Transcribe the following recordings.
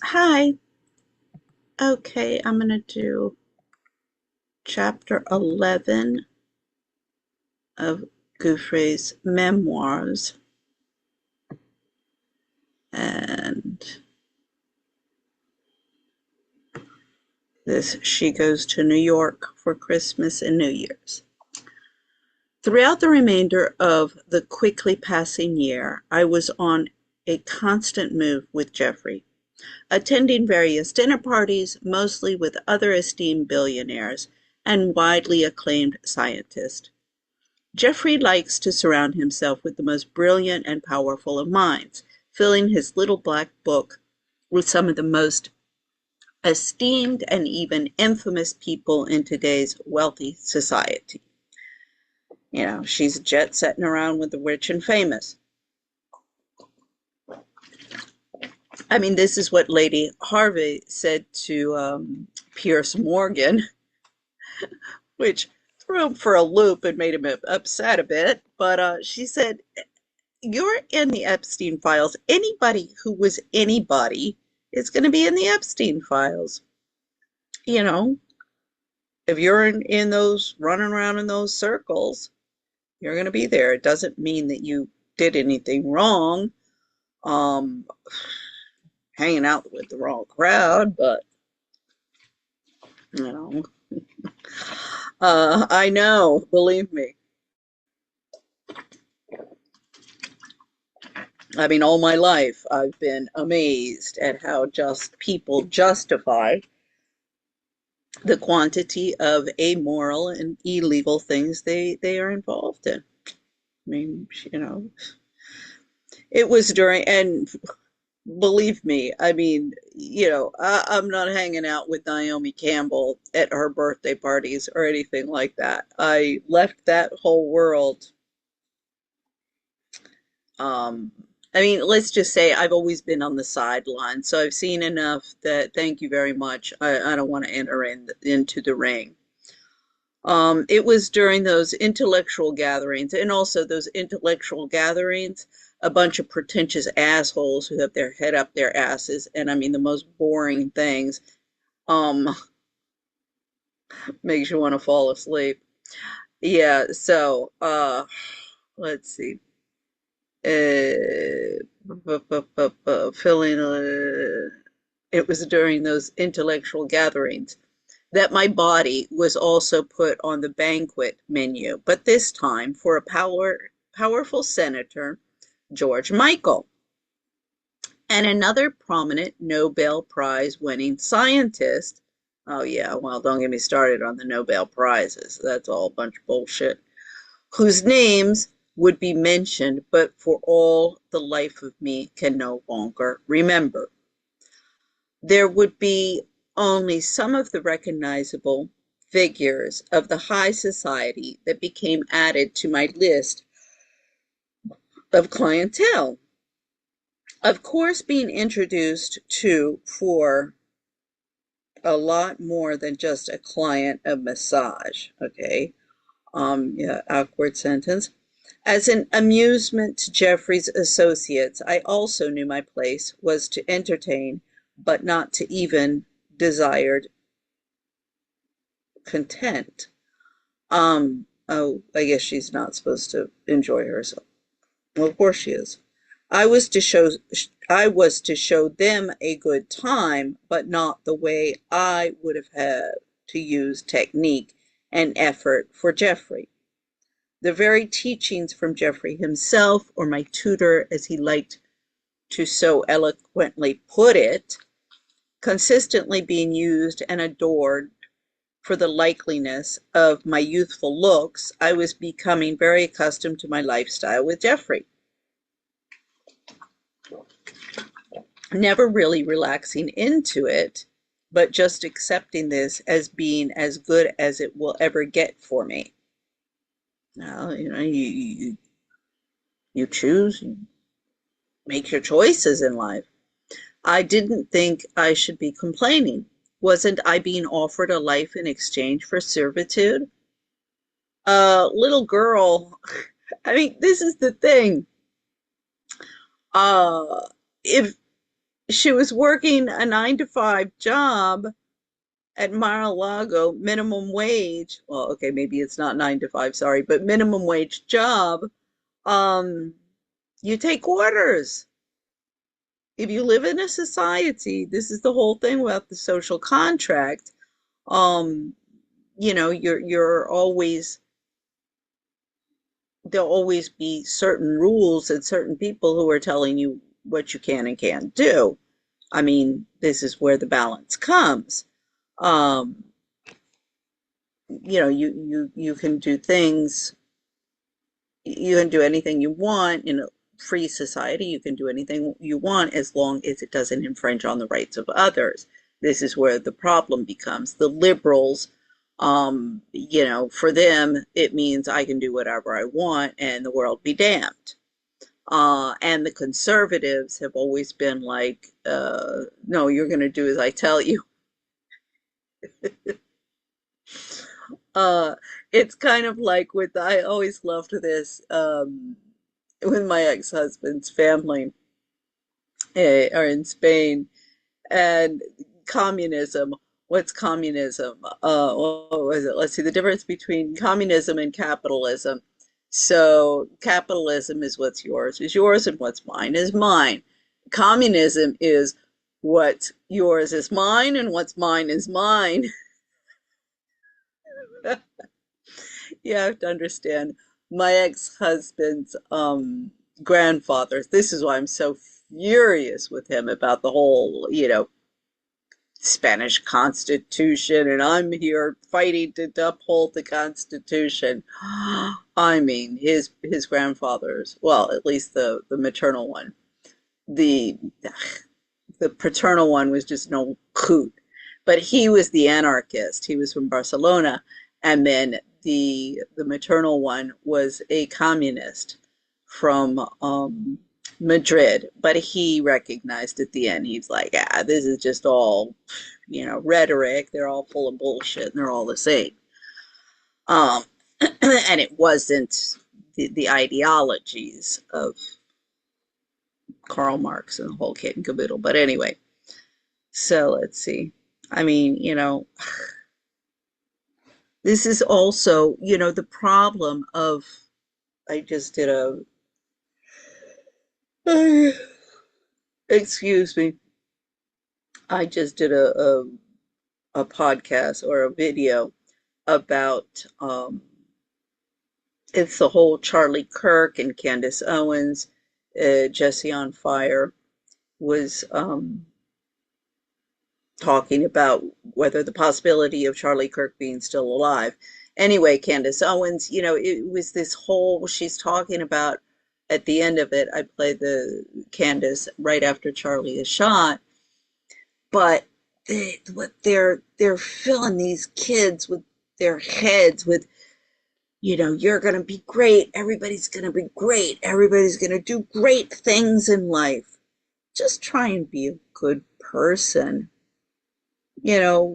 Hi. Okay, I'm going to do chapter 11 of Guiffre's Memoirs. And she goes to New York for Christmas and New Year's. Throughout the remainder of the quickly passing year, I was on a constant move with Jeffrey, attending various dinner parties, mostly with other esteemed billionaires and widely acclaimed scientists. Jeffrey likes to surround himself with the most brilliant and powerful of minds, filling his little black book with some of the most esteemed and even infamous people in today's wealthy society. She's jet setting around with the rich and famous. I mean, this is what Lady Harvey said to Pierce Morgan, which threw him for a loop and made him upset a bit. But she said, you're in the Epstein files. Anybody who was anybody is going to be in the Epstein files. You know, if you're in those, running around in those circles, you're going to be there. It doesn't mean that you did anything wrong, um, hanging out with the wrong crowd, but, you know, I know, believe me. I mean, all my life, I've been amazed at how just people justify the quantity of amoral and illegal things they are involved in. I mean, it was during, and believe me, I mean, I'm not hanging out with Naomi Campbell at her birthday parties or anything like that. I left that whole world. Um, I mean, let's just say I've always been on the sidelines, so I've seen enough that thank you very much. I don't want to enter into the ring. It was during those intellectual gatherings, and also those intellectual gatherings, a bunch of pretentious assholes who have their head up their asses, and I mean the most boring things, um, makes you want to fall asleep. Yeah, so let's see. Feeling it was during those intellectual gatherings that my body was also put on the banquet menu, but this time for a powerful senator, George Michael, and another prominent Nobel Prize winning scientist. Oh, yeah, well, don't get me started on the Nobel Prizes. That's all a bunch of bullshit. Whose names would be mentioned, but for all the life of me can no longer remember. There would be only some of the recognizable figures of the high society that became added to my list of clientele. Of course, being introduced to for a lot more than just a client of massage, okay? Yeah, awkward sentence. As an amusement to Jeffrey's associates, I also knew my place was to entertain, but not to even desired content. Oh, I guess she's not supposed to enjoy herself. Well, of course she is. I was to show I was to show them a good time, but not the way I would have had to use technique and effort for Jeffrey. The very teachings from Jeffrey himself, or my tutor, as he liked to so eloquently put it, consistently being used and adored for the likeliness of my youthful looks, I was becoming very accustomed to my lifestyle with Jeffrey, never really relaxing into it, but just accepting this as being as good as it will ever get for me. Now, you choose, you make your choices in life. I didn't think I should be complaining. Wasn't I being offered a life in exchange for servitude? Little girl, I mean, this is the thing. Uh, if she was working a 9 to 5 job at Mar-a-Lago, minimum wage. Well, okay, maybe it's not 9 to 5, sorry, but minimum wage job. Um, you take orders. If you live in a society, this is the whole thing about the social contract. Um, you're always there'll always be certain rules and certain people who are telling you what you can and can't do. I mean, this is where the balance comes. Um, you can do things, you can do anything you want in a free society. You can do anything you want as long as it doesn't infringe on the rights of others. This is where the problem becomes. The liberals, for them, it means I can do whatever I want and the world be damned. And the conservatives have always been like, no, you're going to do as I tell you. Uh, it's kind of like I always loved this with my ex-husband's family are in Spain, and communism. What's communism? What was it? Let's see, the difference between communism and capitalism. So capitalism is what's yours is yours, and what's mine is mine. Communism is what's yours is mine, and what's mine is mine. You have to understand my ex-husband's grandfather. This is why I'm so furious with him about the whole, Spanish Constitution, and I'm here fighting to uphold the Constitution. I mean, his grandfather's, well, at least the maternal one. The the paternal one was just no coot. But he was the anarchist. He was from Barcelona, and then the maternal one was a communist from Madrid. But he recognized at the end, he's like, ah, this is just all, rhetoric. They're all full of bullshit, and they're all the same. Um, and it wasn't the ideologies of Karl Marx and the whole kit and caboodle. But anyway, so let's see. I mean, this is also, the problem of, I just did excuse me, I just did a podcast or a video about, it's the whole Charlie Kirk and Candace Owens, Jesse on Fire was, talking about whether the possibility of Charlie Kirk being still alive. Anyway, Candace Owens, it was this whole, she's talking about at the end of it, I played the Candace right after Charlie is shot, but what they're filling these kids with their heads with, you're going to be great, everybody's going to be great, everybody's going to do great things in life. Just try and be a good person.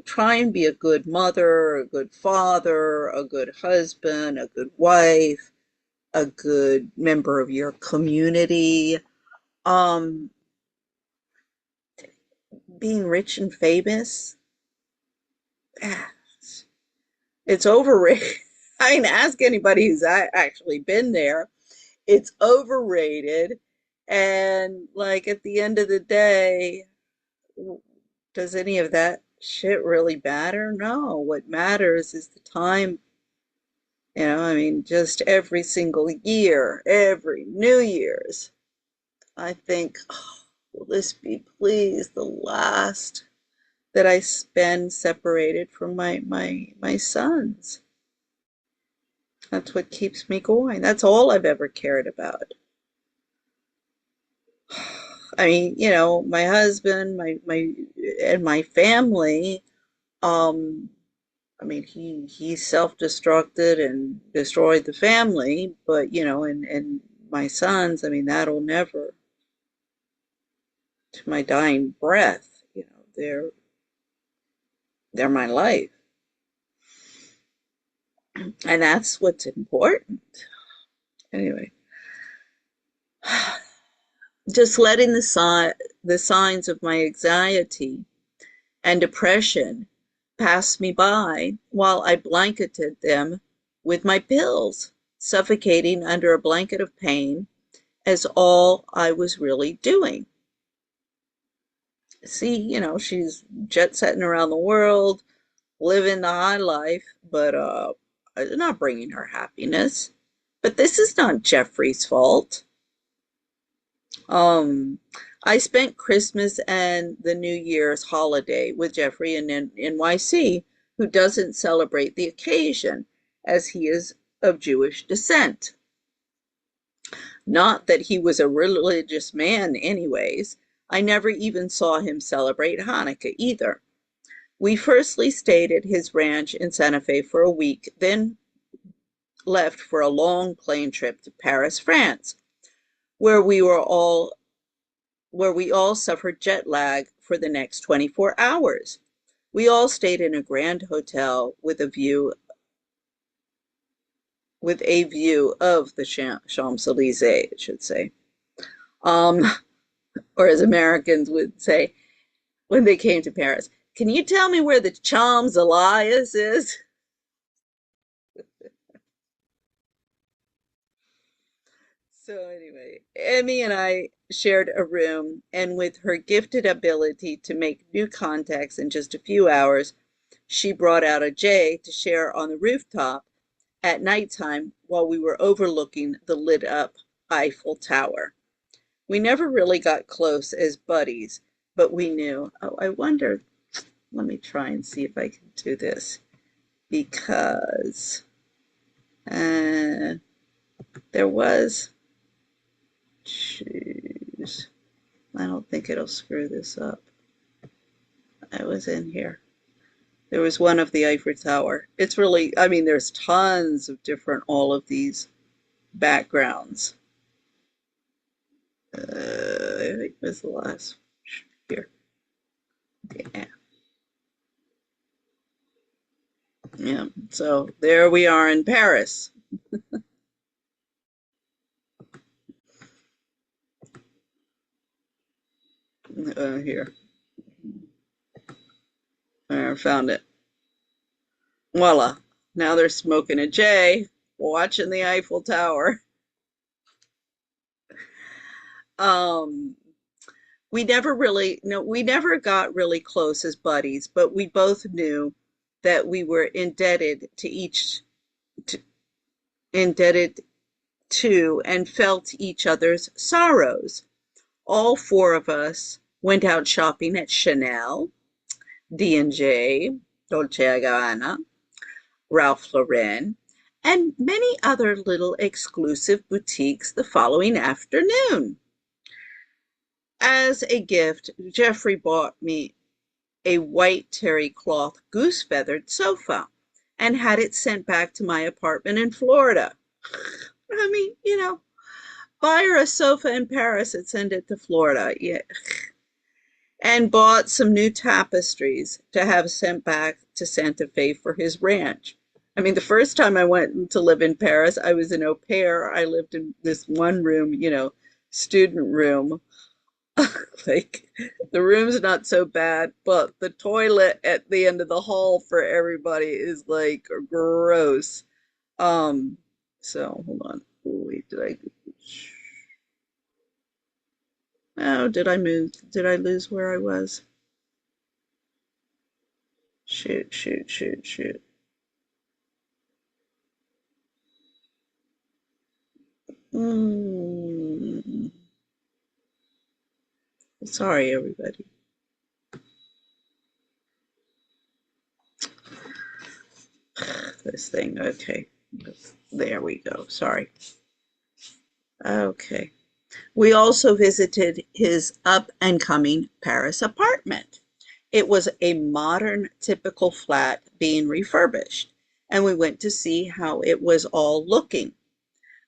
Try and be a good mother, a good father, a good husband, a good wife, a good member of your community. Um, Being rich and famous, ah, it's overrated. I mean, ask anybody who's actually been there. It's overrated. And like at the end of the day, does any of that shit really matter? No. What matters is the time. I mean, just every single year, every New Year's, I think, oh, will this be please the last that I spend separated from my sons? That's what keeps me going. That's all I've ever cared about. I mean, my husband, my and my family, um, I mean, he self-destructed and destroyed the family, but and my sons, I mean, that'll never, to my dying breath, they're my life, and that's what's important. Anyway, just letting the signs of my anxiety and depression pass me by while I blanketed them with my pills, suffocating under a blanket of pain as all I was really doing. See, she's jet setting around the world, living the high life, but not bringing her happiness. But this is not Jeffrey's fault. Um, I spent Christmas and the New Year's holiday with Jeffrey in NYC, who doesn't celebrate the occasion as he is of Jewish descent. Not that he was a religious man, anyways. I never even saw him celebrate Hanukkah either. We firstly stayed at his ranch in Santa Fe for a week, then left for a long plane trip to Paris, France, where we all suffered jet lag for the next 24 hours. We all stayed in a grand hotel with a view of the Champs-Elysees, I should say. Um, or as Americans would say when they came to Paris, can you tell me where the Champs-Elysees is? So anyway, Emmy and I shared a room, and with her gifted ability to make new contacts in just a few hours, she brought out a J to share on the rooftop at nighttime while we were overlooking the lit up Eiffel Tower. We never really got close as buddies, but we knew. Oh, I wonder, let me try and see if I can do this because uh, there was, choose. I don't think it'll screw this up. I was in here. There was one of the Eiffel Tower. It's really, I mean, there's tons of different, all of these backgrounds. I think it was the last here. Yeah. Yeah. So there we are in Paris. Here. I found it. Voila. Now they're smoking a J, watching the Eiffel Tower. Um, we never really, no, we never got really close as buddies, but we both knew that we were to, indebted to and felt each other's sorrows. All four of us went out shopping at Chanel, D&J, Dolce & Gabbana, Ralph Lauren, and many other little exclusive boutiques the following afternoon. As a gift, Jeffrey bought me a white terry cloth goose feathered sofa and had it sent back to my apartment in Florida. I mean, buy her a sofa in Paris and send it to Florida. Yeah. And bought some new tapestries to have sent back to Santa Fe for his ranch. I mean, the first time I went to live in Paris, I was an au pair. I lived in this one room, student room. Like the room's not so bad, but the toilet at the end of the hall for everybody is like gross. Um, so hold on. Oh, wait, did I move? Did I lose where I was? Shoot, shoot, shoot, shoot. Mm, sorry, everybody. This thing, okay. There we go. Sorry. Okay. We also visited his up and coming Paris apartment. It was a modern, typical flat being refurbished, and we went to see how it was all looking.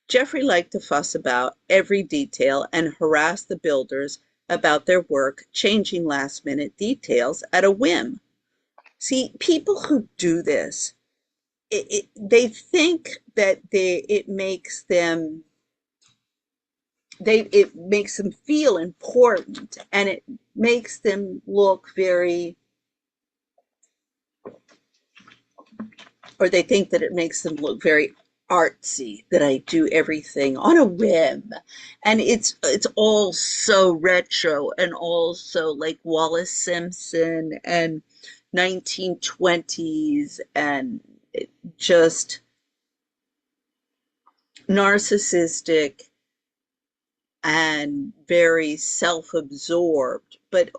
Jeffrey liked to fuss about every detail and harass the builders about their work, changing last minute details at a whim. See, people who do this, they think that it makes them it makes them feel important, and it makes them look very, or they think that it makes them look very artsy, that I do everything on a whim. And it's all so retro, and also like Wallace Simpson and 1920s, and just narcissistic and very self-absorbed. But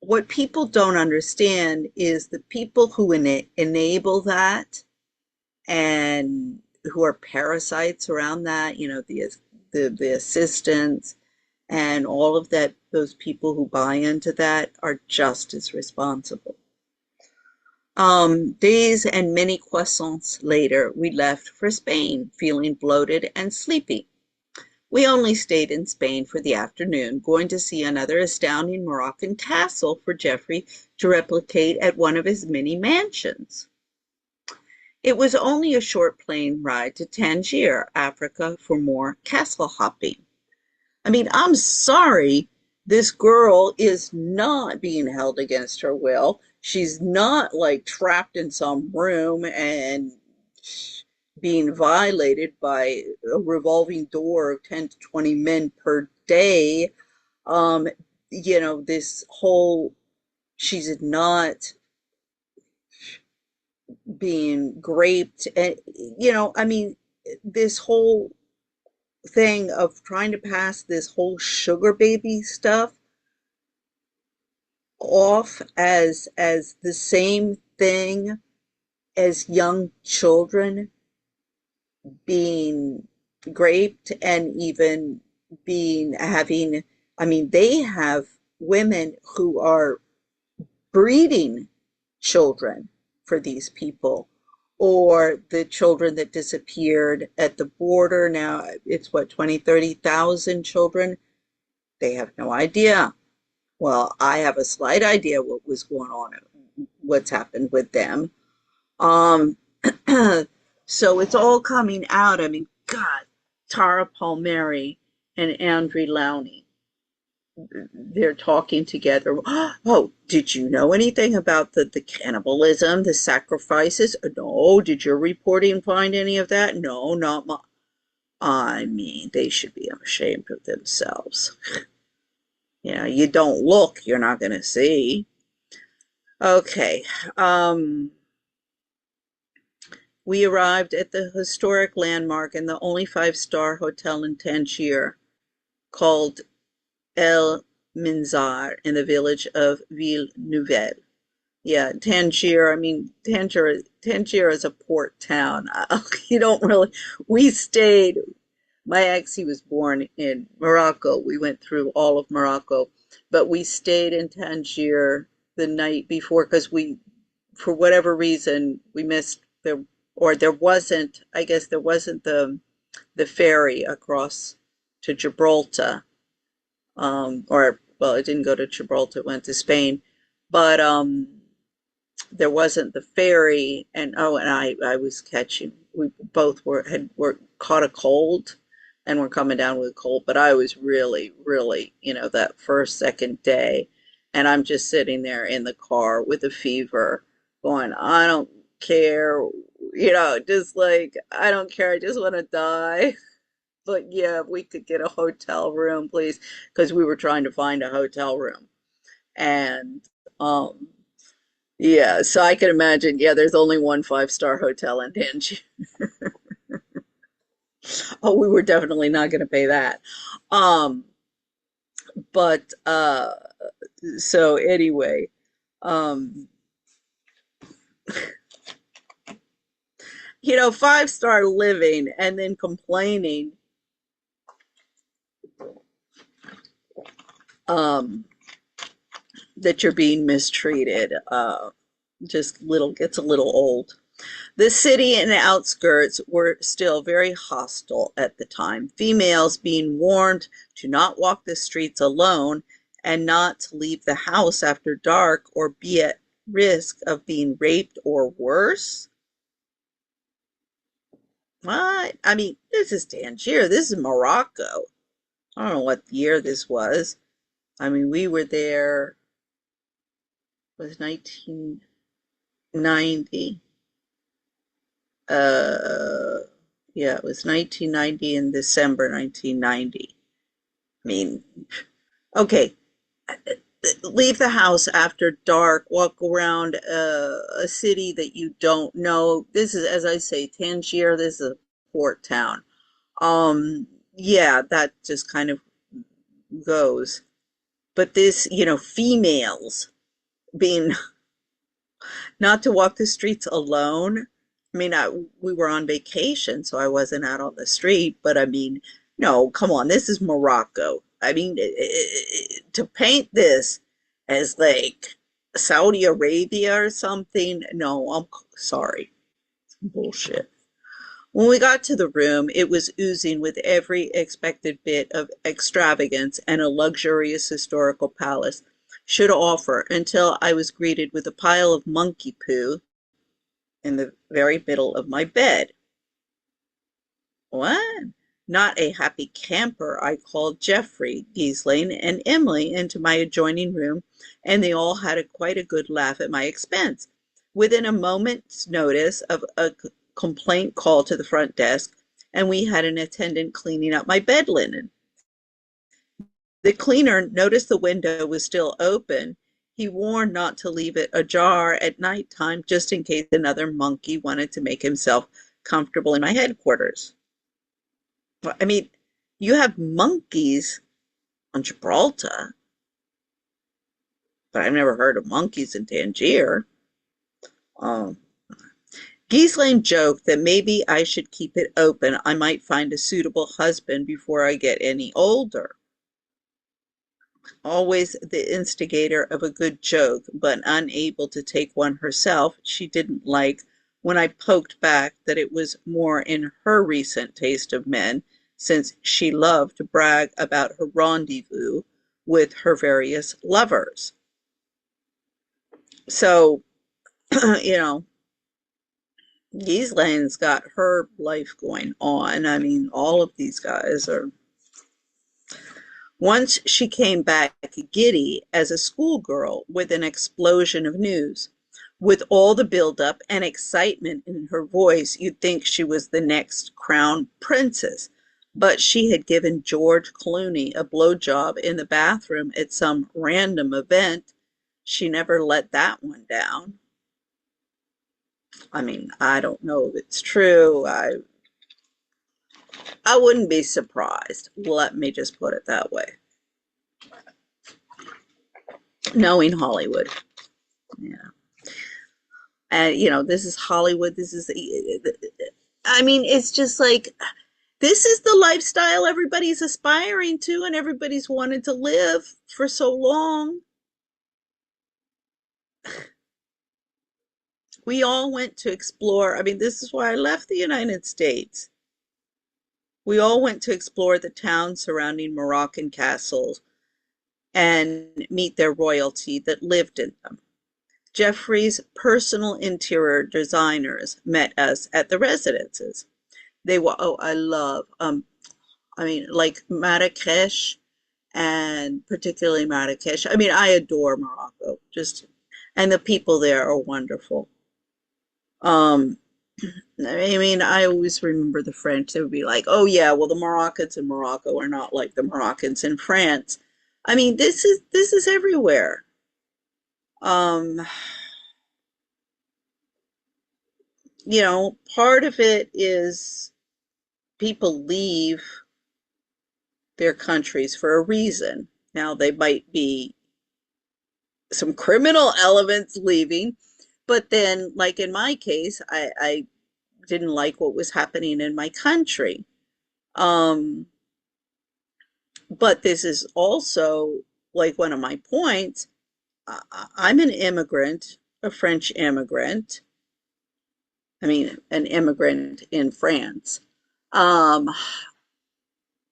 what people don't understand is the people who enable that, and who are parasites around that, the assistants and all of that, those people who buy into that are just as responsible. Days and many croissants later, we left for Spain, feeling bloated and sleepy. We only stayed in Spain for the afternoon, going to see another astounding Moroccan castle for Geoffrey to replicate at one of his many mansions. It was only a short plane ride to Tangier, Africa, for more castle hopping. I mean, I'm sorry, this girl is not being held against her will. She's not like trapped in some room and being violated by a revolving door of 10 to 20 men per day. Um, this whole, she's not being raped. And, I mean, this whole thing of trying to pass this whole sugar baby stuff off as the same thing as young children being raped, and even being having, I mean, they have women who are breeding children for these people, or the children that disappeared at the border. Now it's what, 20, 30,000 children. They have no idea. Well, I have a slight idea what was going on, what's happened with them. Um, so it's all coming out. I mean, God, Tara Palmieri and Andrew Lowney, they're talking together. Oh, did you know anything about the cannibalism, the sacrifices? No. Did your reporting find any of that? No, not my. I mean, they should be ashamed of themselves. You don't look, you're not going to see. Okay. We arrived at the historic landmark and the only five-star hotel in Tangier, called El Minzar, in the village of Ville Nouvelle. Yeah, Tangier. I mean, Tangier is a port town. You don't really. We stayed. My ex, he was born in Morocco. We went through all of Morocco, but we stayed in Tangier the night before because for whatever reason, we missed or there wasn't. I guess there wasn't the ferry across to Gibraltar. Or well, it didn't go to Gibraltar. It went to Spain, but there wasn't the ferry. And I was catching. We both were caught a cold, and were coming down with a cold. But I was really, really, that first second day, and I'm just sitting there in the car with a fever, going, I don't care, just like, I don't care. I just want to die. But yeah, if we could get a hotel room, please, because we were trying to find a hotel room. And um, yeah, so I can imagine, yeah, there's only one five-star hotel in Tangier. Oh, we were definitely not going to pay that. Um, but so anyway, um, five-star living and then complaining, um, that you're being mistreated, just gets a little old. The city and outskirts were still very hostile at the time, females being warned to not walk the streets alone and not to leave the house after dark or be at risk of being raped or worse. What? I mean, this is Tangier. This is Morocco. I don't know what year this was. I mean, we were there, was 1990. Uh, yeah, it was 1990 in December 1990. I mean, okay, leave the house after dark, walk around a city that you don't know. This is, as I say, Tangier, this is a port town. Yeah, that just kind of goes. But this, females being not to walk the streets alone. I mean, we were on vacation, so I wasn't out on the street, but I mean, no, come on, this is Morocco. I mean, to paint this as like Saudi Arabia or something, no, I'm sorry. Bullshit. When we got to the room, it was oozing with every expected bit of extravagance and a luxurious historical palace should offer until I was greeted with a pile of monkey poo in the very middle of my bed. What? Not a happy camper, I called Geoffrey, Ghislaine, and Emily into my adjoining room, and they all had quite a good laugh at my expense. Within a moment's notice of a complaint call to the front desk, and we had an attendant cleaning up my bed linen. The cleaner noticed the window was still open. He warned not to leave it ajar at night time just in case another monkey wanted to make himself comfortable in my headquarters. I mean, you have monkeys on Gibraltar, but I've never heard of monkeys in Tangier. Um, Ghislaine joked that maybe I should keep it open. I might find a suitable husband before I get any older. Always the instigator of a good joke, but unable to take one herself, she didn't like when I poked back that it was more in her recent taste of men, since she loved to brag about her rendezvous with her various lovers. So, you know, Ghislaine's got her life going on. I mean, all of these guys are. Once she came back giddy as a schoolgirl with an explosion of news. With all the build-up and excitement in her voice, you'd think she was the next crown princess. But she had given George Clooney a blowjob in the bathroom at some random event. She never let that one down. I mean, I don't know if it's true. I wouldn't be surprised. Let me just put it that way. Knowing Hollywood. Yeah. And, this is Hollywood. I mean, it's just like, this is the lifestyle everybody's aspiring to and everybody's wanted to live for so long. We all went to explore. I mean, this is why I left the United States. We all went to explore the towns surrounding Moroccan castles and meet their royalty that lived in them. Geoffrey's personal interior designers met us at the residences. They were, oh, I love, I mean, like Marrakesh, and particularly Marrakesh. I mean, I adore Morocco, and the people there are wonderful. Um, I mean, I always remember the French. They would be like, "Oh yeah, well the Moroccans in Morocco are not like the Moroccans in France." I mean, this is everywhere. Um, part of it is people leave their countries for a reason. Now, they might be some criminal elements leaving, but then, like in my case, I didn't like what was happening in my country. Um, but this is also like one of my points. I'm an immigrant, a French immigrant. I mean, an immigrant in France. Um,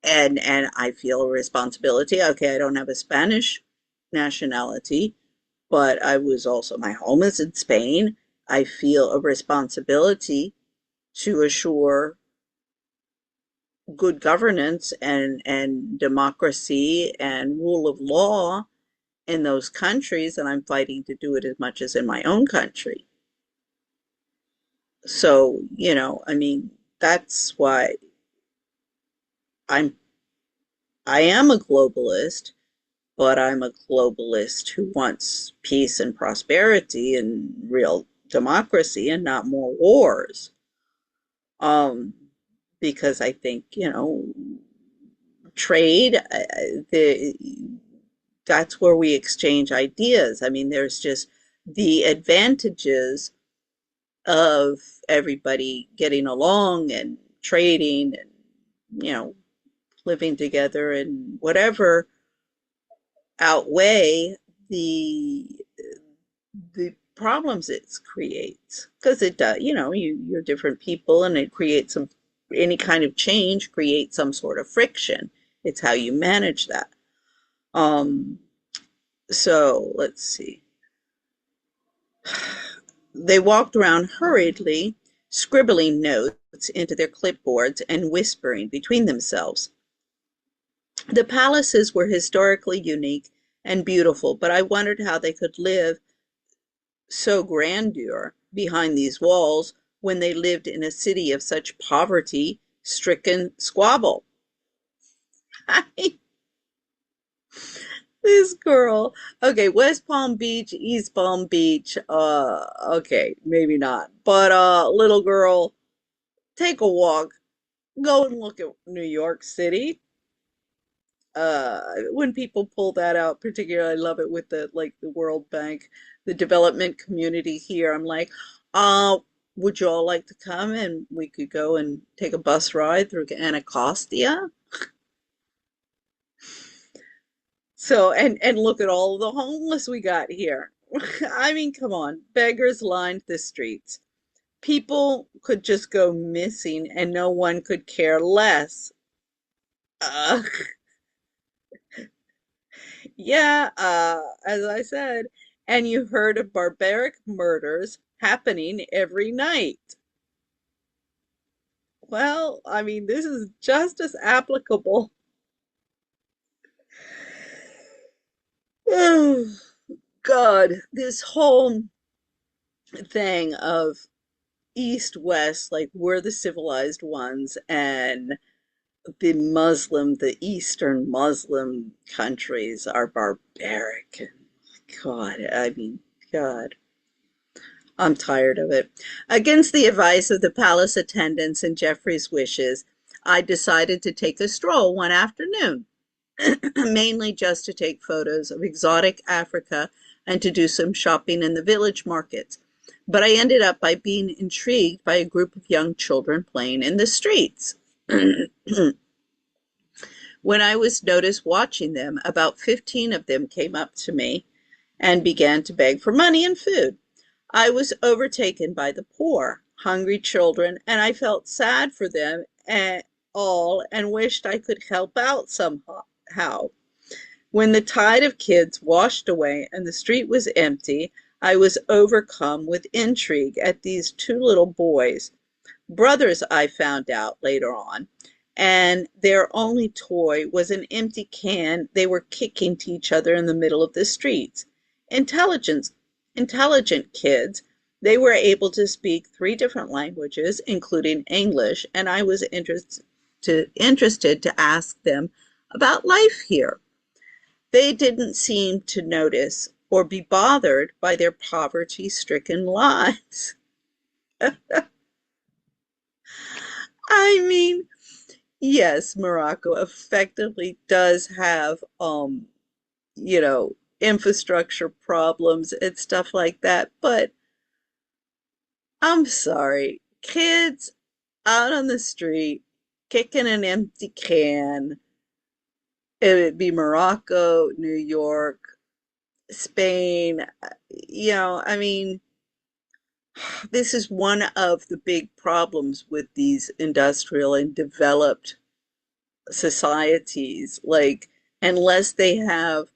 and I feel a responsibility. Okay, I don't have a Spanish nationality, but I was also, my home is in Spain. I feel a responsibility to assure good governance and democracy and rule of law in those countries, and I'm fighting to do it as much as in my own country. So, I mean, that's why I'm I am a globalist, but I'm a globalist who wants peace and prosperity and real democracy and not more wars. Um, because I think, trade, the that's where we exchange ideas. I mean, there's just the advantages of everybody getting along and trading and, you know, living together and whatever outweigh the the problems it creates, because it does. You're different people, and it creates some any kind of change creates some sort of friction. It's how you manage that. um so let's see. They walked around hurriedly, scribbling notes into their clipboards and whispering between themselves. The palaces were historically unique and beautiful, but I wondered how they could live so grandeur behind these walls when they lived in a city of such poverty stricken squabble. This girl. Okay, West Palm Beach, East Palm Beach. Okay, maybe not. But little girl, take a walk. Go and look at New York City. When people pull that out, particularly, I love it with the World Bank, the development community here. I'm like, uh, would you all like to come and we could go and take a bus ride through Anacostia? So, and look at all the homeless we got here. I mean, come on, beggars lined the streets. People could just go missing and no one could care less. Uh, yeah, as I said, and you heard of barbaric murders happening every night. Well, I mean, this is just as applicable. Oh, God, this whole thing of East West, like we're the civilized ones, and the Eastern Muslim countries are barbaric. God, I mean, God, I'm tired of it. Against the advice of the palace attendants and Jeffrey's wishes, I decided to take a stroll one afternoon, mainly just to take photos of exotic Africa and to do some shopping in the village markets. But I ended up by being intrigued by a group of young children playing in the streets. When I was noticed watching them, about 15 of them came up to me and began to beg for money and food. I was overtaken by the poor, hungry children, and I felt sad for them and all and wished I could help out somehow. When the tide of kids washed away and the street was empty, I was overcome with intrigue at these two little boys, brothers, I found out later on, and their only toy was an empty can they were kicking to each other in the middle of the streets. Intelligence, intelligent kids, they were able to speak three different languages, including English, and I was interested to ask them about life here. They didn't seem to notice or be bothered by their poverty-stricken lives. I mean, yes, Morocco effectively does have, infrastructure problems and stuff like that, but I'm sorry, kids out on the street kicking an empty can, it would be Morocco, New York, Spain, I mean, this is one of the big problems with these industrial and developed societies. Like, unless they have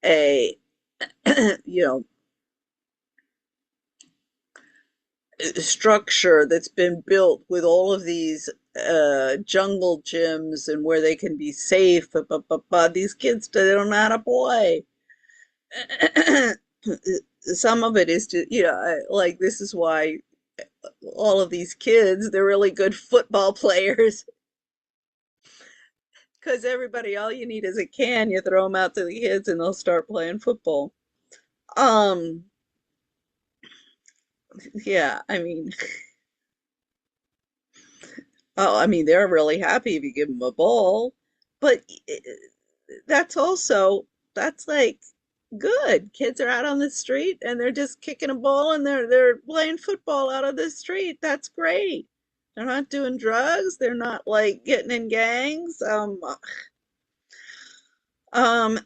a, you know, structure that's been built with all of these jungle gyms and where they can be safe. But these kids, they don't know how to play. Some of it is just, like this is why all of these kids, they're really good football players because everybody, all you need is a can, you throw them out to the kids and they'll start playing football. Um, yeah, I mean, oh, I mean, they're really happy if you give them a ball, but that's also, that's like good. Kids are out on the street and they're just kicking a ball and they're playing football out of the street. That's great. They're not doing drugs. They're not like getting in gangs.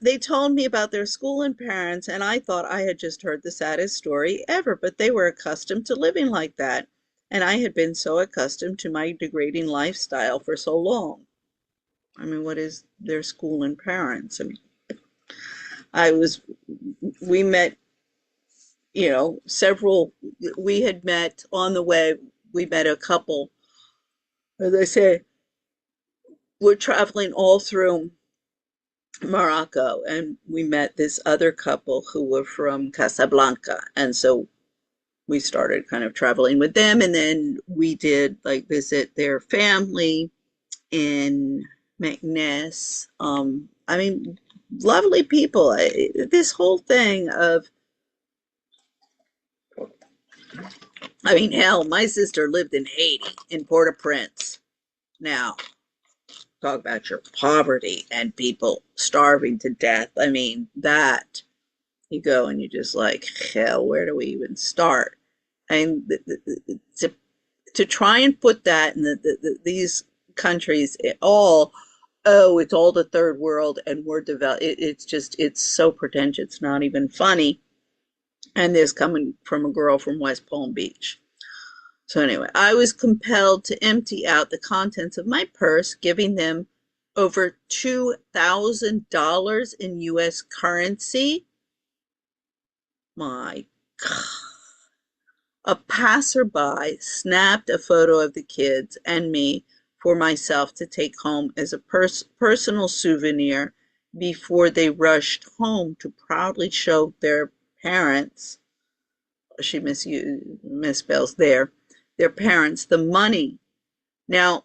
They told me about their school and parents, and I thought I had just heard the saddest story ever, but they were accustomed to living like that. And I had been so accustomed to my degrading lifestyle for so long. I mean, what is their school and parents? I mean, I was, we met, we had met on the way, we met a couple, as I say, we're traveling all through Morocco, and we met this other couple who were from Casablanca. And so we started kind of traveling with them, and then we did like visit their family in McNess. I mean, lovely people. This whole thing of, I mean, hell, my sister lived in Haiti, in Port-au-Prince. Now, talk about your poverty and people starving to death. I mean, that you go and you just like, hell, where do we even start? And to try and put that in these countries, it's all the third world and we're developed. It's just, it's so pretentious. It's not even funny. And this coming from a girl from West Palm Beach. So anyway, I was compelled to empty out the contents of my purse, giving them over $2,000 in US currency. My God. A passerby snapped a photo of the kids and me for myself to take home as a personal souvenir before they rushed home to proudly show their parents, she misspells their parents, the money. Now,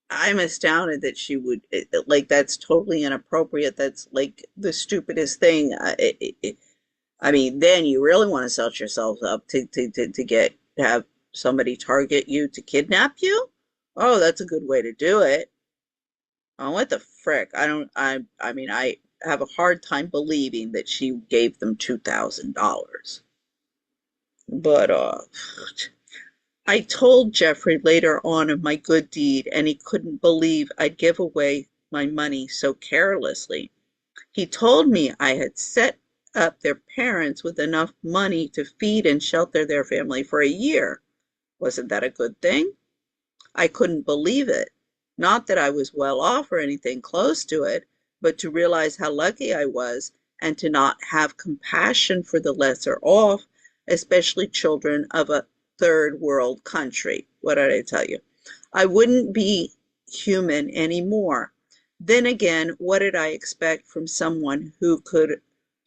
I'm astounded that she would, like, that's totally inappropriate. That's like the stupidest thing. I mean, then you really want to set yourself up to have somebody target you to kidnap you. Oh, that's a good way to do it. Oh, what the frick? I mean, I have a hard time believing that she gave them $2,000. But, I told Jeffrey later on of my good deed, and he couldn't believe I'd give away my money so carelessly. He told me I had set up their parents with enough money to feed and shelter their family for a year. Wasn't that a good thing? I couldn't believe it. Not that I was well off or anything close to it, but to realize how lucky I was and to not have compassion for the lesser off, especially children of a third world country. What did I tell you? I wouldn't be human anymore. Then again, what did I expect from someone who could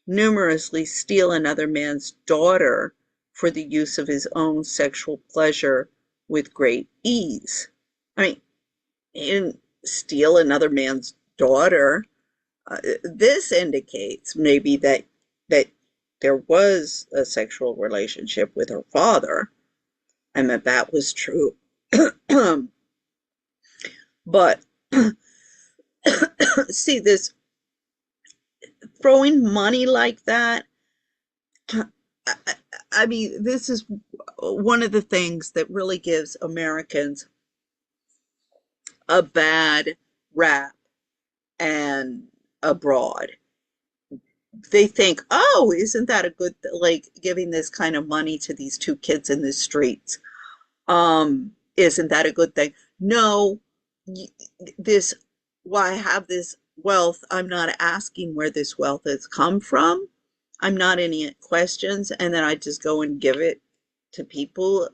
numerously steal another man's daughter for the use of his own sexual pleasure with great ease? I mean, he didn't steal another man's daughter. This indicates maybe that there was a sexual relationship with her father, and that was true. But see, this throwing money like that, I mean, this is one of the things that really gives Americans a bad rap and abroad. They think, oh, isn't that a good, like giving this kind of money to these two kids in the streets? Isn't that a good thing? No, this, why I have this wealth, I'm not asking where this wealth has come from. I'm not any questions, and then I just go and give it to people.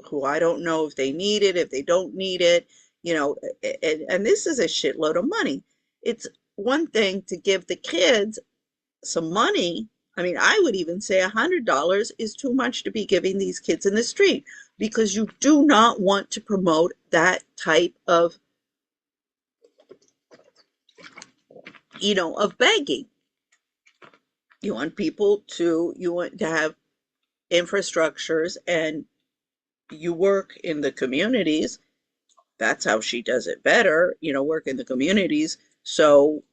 who I don't know if they need it, if they don't need it, you know, and this is a shitload of money. It's one thing to give the kids some money. I mean, I would even say $100 is too much to be giving these kids in the street because you do not want to promote that type of, of begging. You want to have infrastructures and you work in the communities. That's how she does it better, work in the communities. So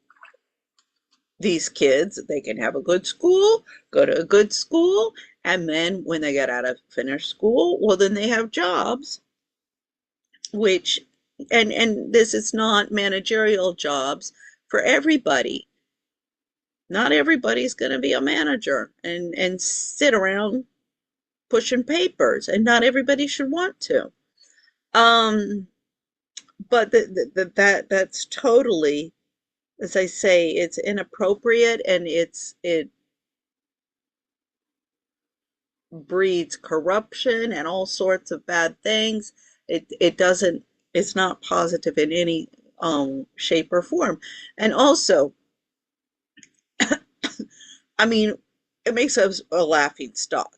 these kids, they can have a good school, go to a good school, and then when they get out of finished school, well, then they have jobs, which, and this is not managerial jobs for everybody. Not everybody's going to be a manager and sit around pushing papers, and not everybody should want to. Um, but that's totally, as I say, it's inappropriate and it breeds corruption and all sorts of bad things. It doesn't, it's not positive in any shape or form. And also, I mean, it makes us a laughing stock.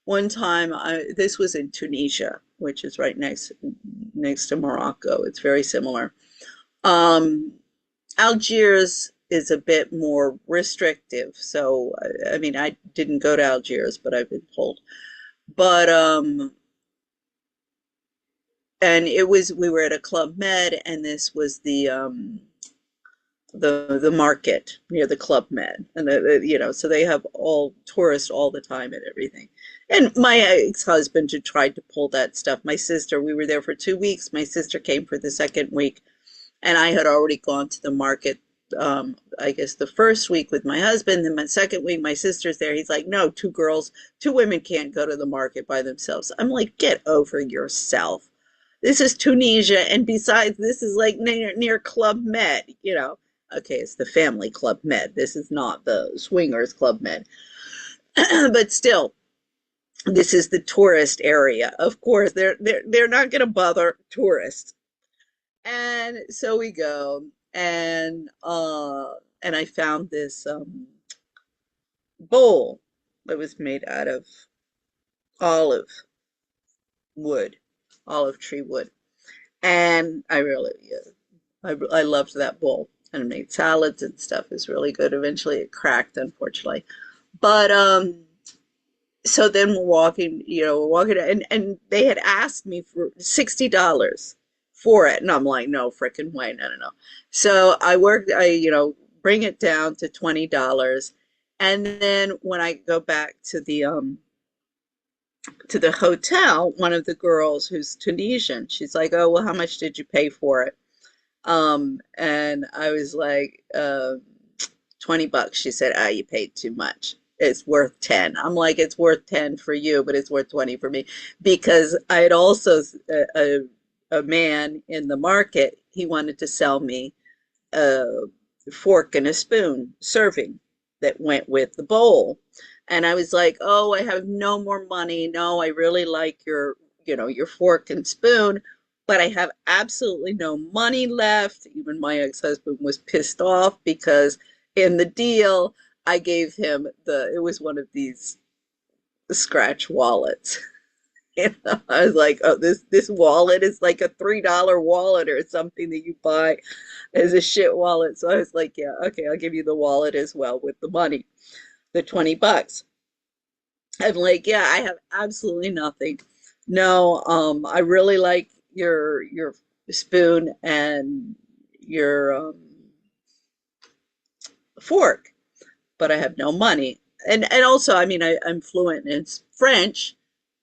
One time, this was in Tunisia, which is right next to Morocco. It's very similar. Um, Algiers is a bit more restrictive. So, I mean, I didn't go to Algiers, but I've been told. But and we were at a Club Med, and this was the market near the Club Med, and so they have all tourists all the time and everything. And my ex-husband had tried to pull that stuff. My sister, we were there for 2 weeks. My sister came for the second week, and I had already gone to the market. I guess the first week with my husband, then my second week, my sister's there. He's like, no, two women can't go to the market by themselves. I'm like, get over yourself. This is Tunisia, and besides, this is like near Club Med. Okay, it's the family Club Med. This is not the swingers Club Med. But still, this is the tourist area. Of course, they're not going to bother tourists. And so we go, and I found this bowl that was made out of olive wood, olive tree wood, and I loved that bowl. And it made salads and stuff. It was really good. Eventually, it cracked, unfortunately. But so then we're walking, and they had asked me for $60 for it, and I'm like, no freaking way, no, no, no. So I bring it down to $20, and then when I go back to the hotel, one of the girls who's Tunisian, she's like, oh, well, how much did you pay for it? And I was like, $20. She said, ah, you paid too much. It's worth 10. I'm like, it's worth 10 for you, but it's worth 20 for me. Because I had also, a man in the market, he wanted to sell me a fork and a spoon serving that went with the bowl. And I was like, oh, I have no more money. No, I really like your fork and spoon, but I have absolutely no money left. Even my ex-husband was pissed off because in the deal, I gave him it was one of these scratch wallets. I was like, oh, this wallet is like a $3 wallet or something that you buy as a shit wallet. So I was like, yeah, okay, I'll give you the wallet as well with the money, the $20. I'm like, yeah, I have absolutely nothing. No, I really like your spoon and your fork, but I have no money. And also, I mean, I'm fluent in French,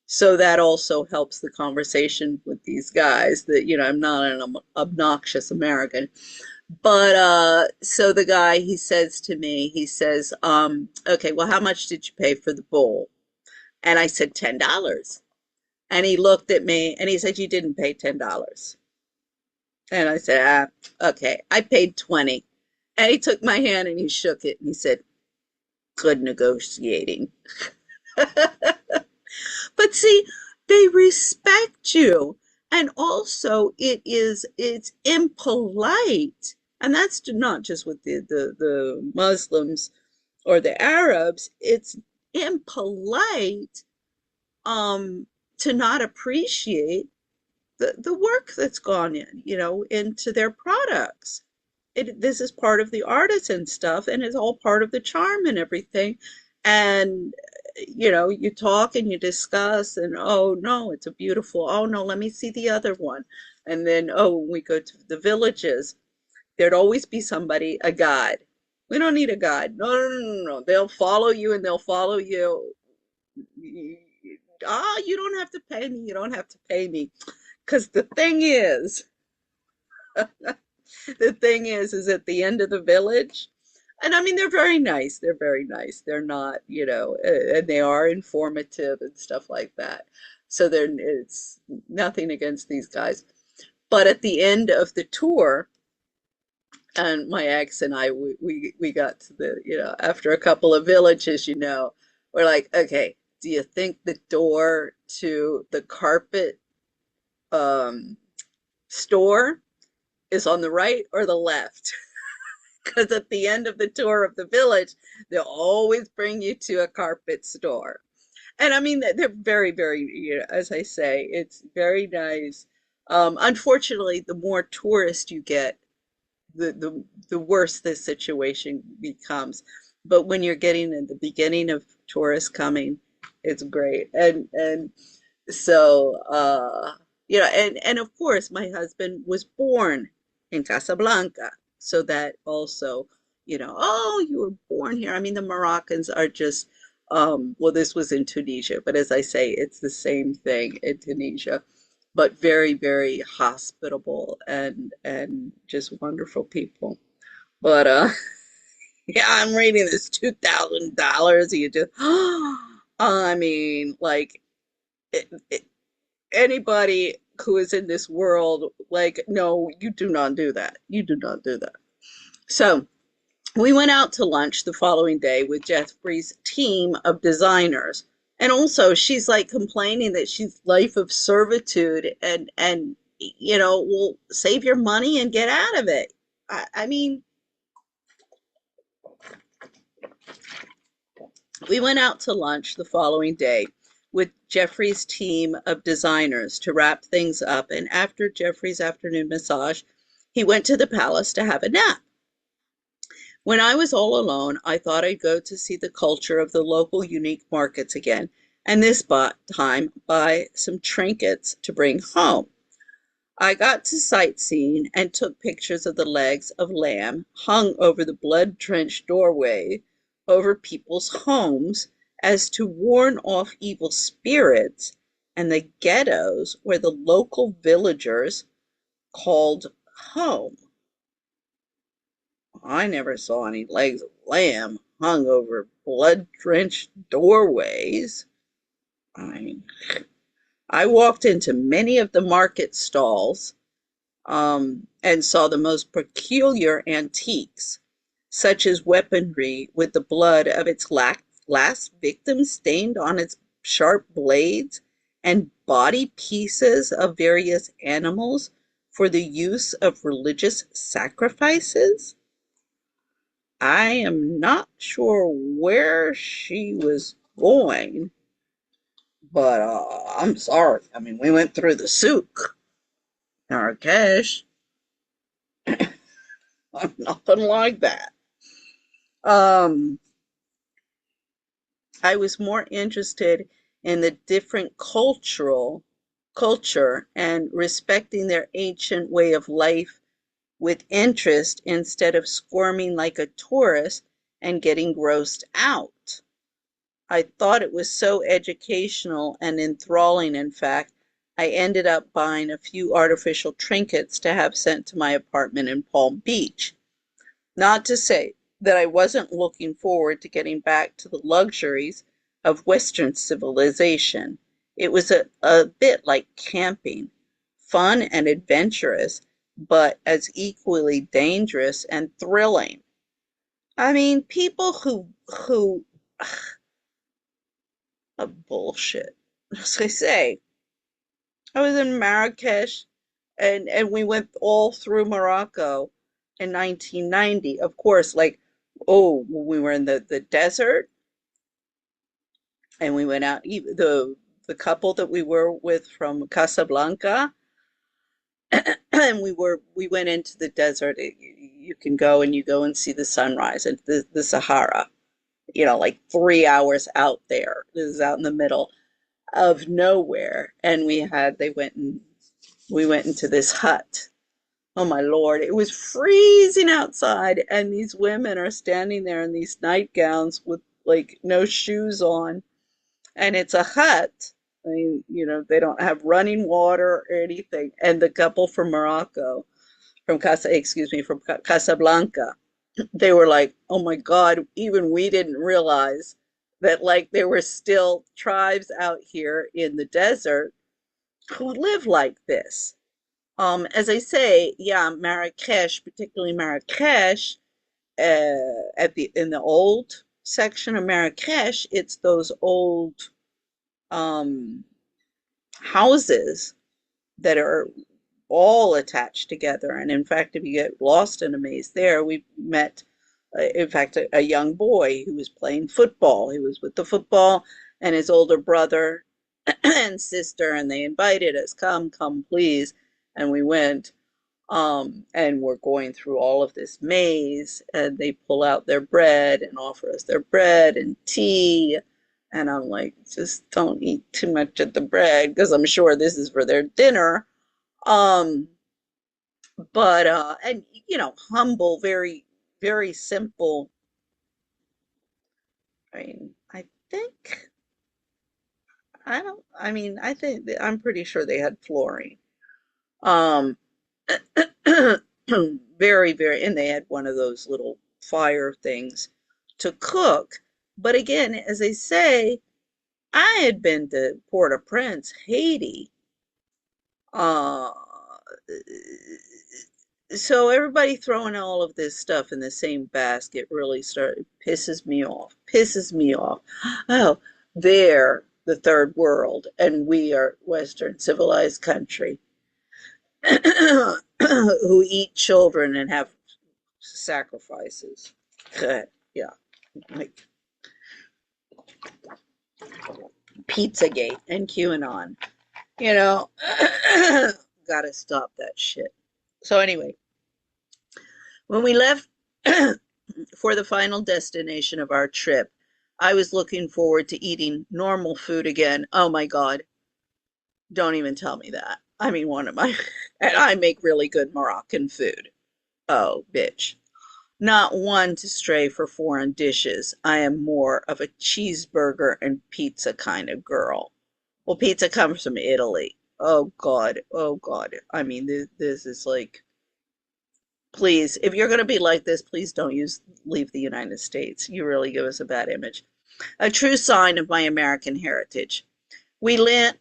so that also helps the conversation with these guys that, I'm not an obnoxious American. But so the guy, he says to me, he says, okay, well, how much did you pay for the bowl? And I said, $10. And he looked at me and he said, you didn't pay $10. And I said, okay, I paid 20. And he took my hand and he shook it and he said, good negotiating. But see, They respect you. And also it's impolite. And that's not just with the Muslims or the Arabs. It's impolite um to not appreciate the work that's gone in, into their products. This is part of the artisan stuff, and it's all part of the charm and everything. And you talk and you discuss, and oh no, it's a beautiful, oh no, let me see the other one. And then, oh, when we go to the villages, there'd always be somebody, a guide. We don't need a guide. No, no, no, no, no. They'll follow you and they'll follow you. Ah, you don't have to pay me. You don't have to pay me. Because the thing is at the end of the village, and I mean, they're very nice. They're very nice. They're not, and they are informative and stuff like that. So it's nothing against these guys. But at the end of the tour, and my ex and I, we got to after a couple of villages, we're like, okay, do you think the door to the carpet um, store is on the right or the left? Because at the end of the tour of the village, they'll always bring you to a carpet store. And I mean, they're very, very, as I say, it's very nice. Unfortunately, the more tourist you get, the worse this situation becomes. But when you're getting in the beginning of tourists coming, it's great. And so, and of course, my husband was born in Casablanca. So that also, oh, you were born here. I mean, the Moroccans are just, well, this was in Tunisia, but as I say, it's the same thing in Tunisia, but very, very hospitable and just wonderful people. But yeah, I'm reading this $2,000. You just, I mean, like it, anybody who is in this world, like, no, you do not do that. You do not do that. So we went out to lunch the following day with Jeffrey's team of designers. And also she's like complaining that she's life of servitude and will save your money and get out of it. I mean, we went out to lunch the following day with Jeffrey's team of designers to wrap things up. And after Jeffrey's afternoon massage, he went to the palace to have a nap. When I was all alone, I thought I'd go to see the culture of the local unique markets again, and this time buy some trinkets to bring home. I got to sightseeing and took pictures of the legs of lamb hung over the blood-drenched doorway over people's homes as to warn off evil spirits, and the ghettos where the local villagers called home. I never saw any legs of lamb hung over blood-drenched doorways. I I walked into many of the market stalls and saw the most peculiar antiques, such as weaponry with the blood of its last victim stained on its sharp blades, and body pieces of various animals for the use of religious sacrifices. I am not sure where she was going, but I'm sorry. I mean, we went through the souk, Marrakesh. Nothing like that. Um, I was more interested in the different culture and respecting their ancient way of life with interest instead of squirming like a tourist and getting grossed out. I thought it was so educational and enthralling, in fact, I ended up buying a few artificial trinkets to have sent to my apartment in Palm Beach. Not to say that I wasn't looking forward to getting back to the luxuries of Western civilization. It was a bit like camping, fun and adventurous, but as equally dangerous and thrilling. I mean, people who bullshit, as I say. I was in Marrakesh, and we went all through Morocco in 1990. Of course, like, oh, we were in the desert, and we went out. The couple that we were with from Casablanca, and we went into the desert. You can go and you go and see the sunrise and the Sahara. Like 3 hours out there. This is out in the middle of nowhere, and we went into this hut. Oh my Lord, it was freezing outside, and these women are standing there in these nightgowns with like no shoes on, and it's a hut. I mean, they don't have running water or anything. And the couple from Morocco, from Casablanca, they were like, "Oh my God, even we didn't realize that like there were still tribes out here in the desert who live like this." As I say, yeah, Marrakesh, particularly Marrakesh, at the in the old section of Marrakesh, it's those old um, houses that are all attached together. And in fact, if you get lost in a maze there, we met, in fact, a young boy who was playing football. He was with the football and his older brother and sister, and they invited us, come, please. And we went, and we're going through all of this maze, and they pull out their bread and offer us their bread and tea. And I'm like, just don't eat too much of the bread because I'm sure this is for their dinner. Um, but and humble, very, very simple. I mean, I think I'm pretty sure they had flooring. Um, very, very, and they had one of those little fire things to cook. But again, as I say, I had been to Port-au-Prince, Haiti. Uh, so everybody throwing all of this stuff in the same basket really started pisses me off. Pisses me off. Oh, they're the third world, and we are Western civilized country who eat children and have sacrifices. Yeah, like Pizzagate and QAnon. You know, gotta stop that shit. So anyway, when we left for the final destination of our trip, I was looking forward to eating normal food again. Oh my God, don't even tell me that. I mean, one of my, and I make really good Moroccan food. Oh, bitch. Not one to stray for foreign dishes. I am more of a cheeseburger and pizza kind of girl. Well, pizza comes from Italy. Oh God, oh God. I mean, this is like, please, if you're going to be like this, please don't leave the United States. You really give us a bad image. A true sign of my American heritage. We land,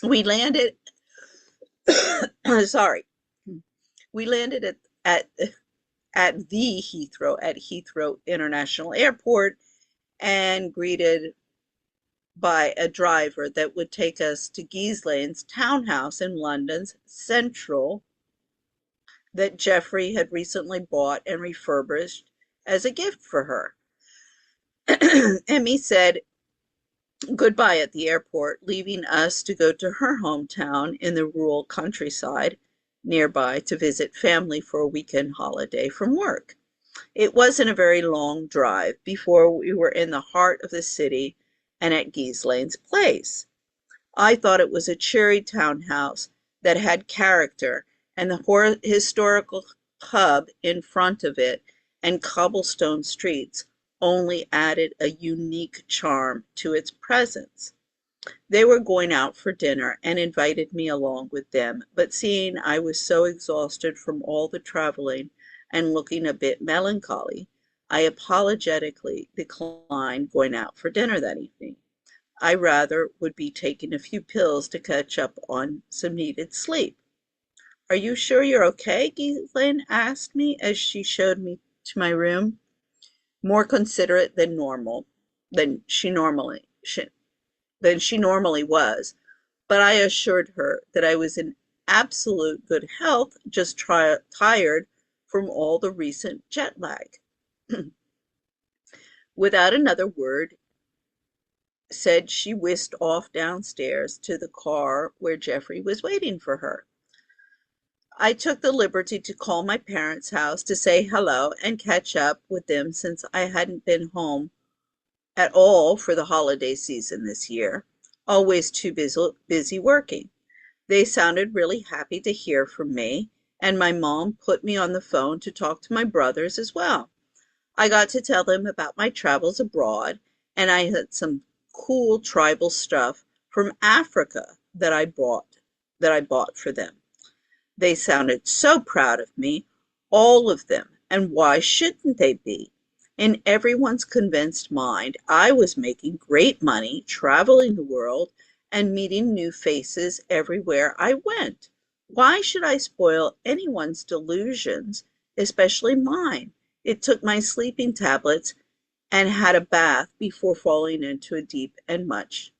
we landed, sorry, we landed at at the Heathrow International Airport, and greeted by a driver that would take us to Ghislaine's townhouse in London's Central that Jeffrey had recently bought and refurbished as a gift for her. Emmy said goodbye at the airport, leaving us to go to her hometown in the rural countryside nearby to visit family for a weekend holiday from work. It wasn't a very long drive before we were in the heart of the city and at Ghislaine's place. I thought it was a cheery townhouse that had character, and the historical pub in front of it and cobblestone streets only added a unique charm to its presence. They were going out for dinner and invited me along with them, but seeing I was so exhausted from all the traveling and looking a bit melancholy, I apologetically declined going out for dinner that evening. I rather would be taking a few pills to catch up on some needed sleep. Are you sure you're okay? Ghislaine asked me as she showed me to my room, more considerate than she normally should. than she normally was, but I assured her that I was in absolute good health, just tired from all the recent jet lag. Without another word, said she whisked off downstairs to the car where Jeffrey was waiting for her. I took the liberty to call my parents' house to say hello and catch up with them since I hadn't been home at all for the holiday season this year, always too busy working. They sounded really happy to hear from me, and my mom put me on the phone to talk to my brothers as well. I got to tell them about my travels abroad, and I had some cool tribal stuff from Africa that I bought for them. They sounded so proud of me, all of them, and why shouldn't they be? In everyone's convinced mind, I was making great money, traveling the world, and meeting new faces everywhere I went. Why should I spoil anyone's delusions, especially mine? It took my sleeping tablets and had a bath before falling into a deep and much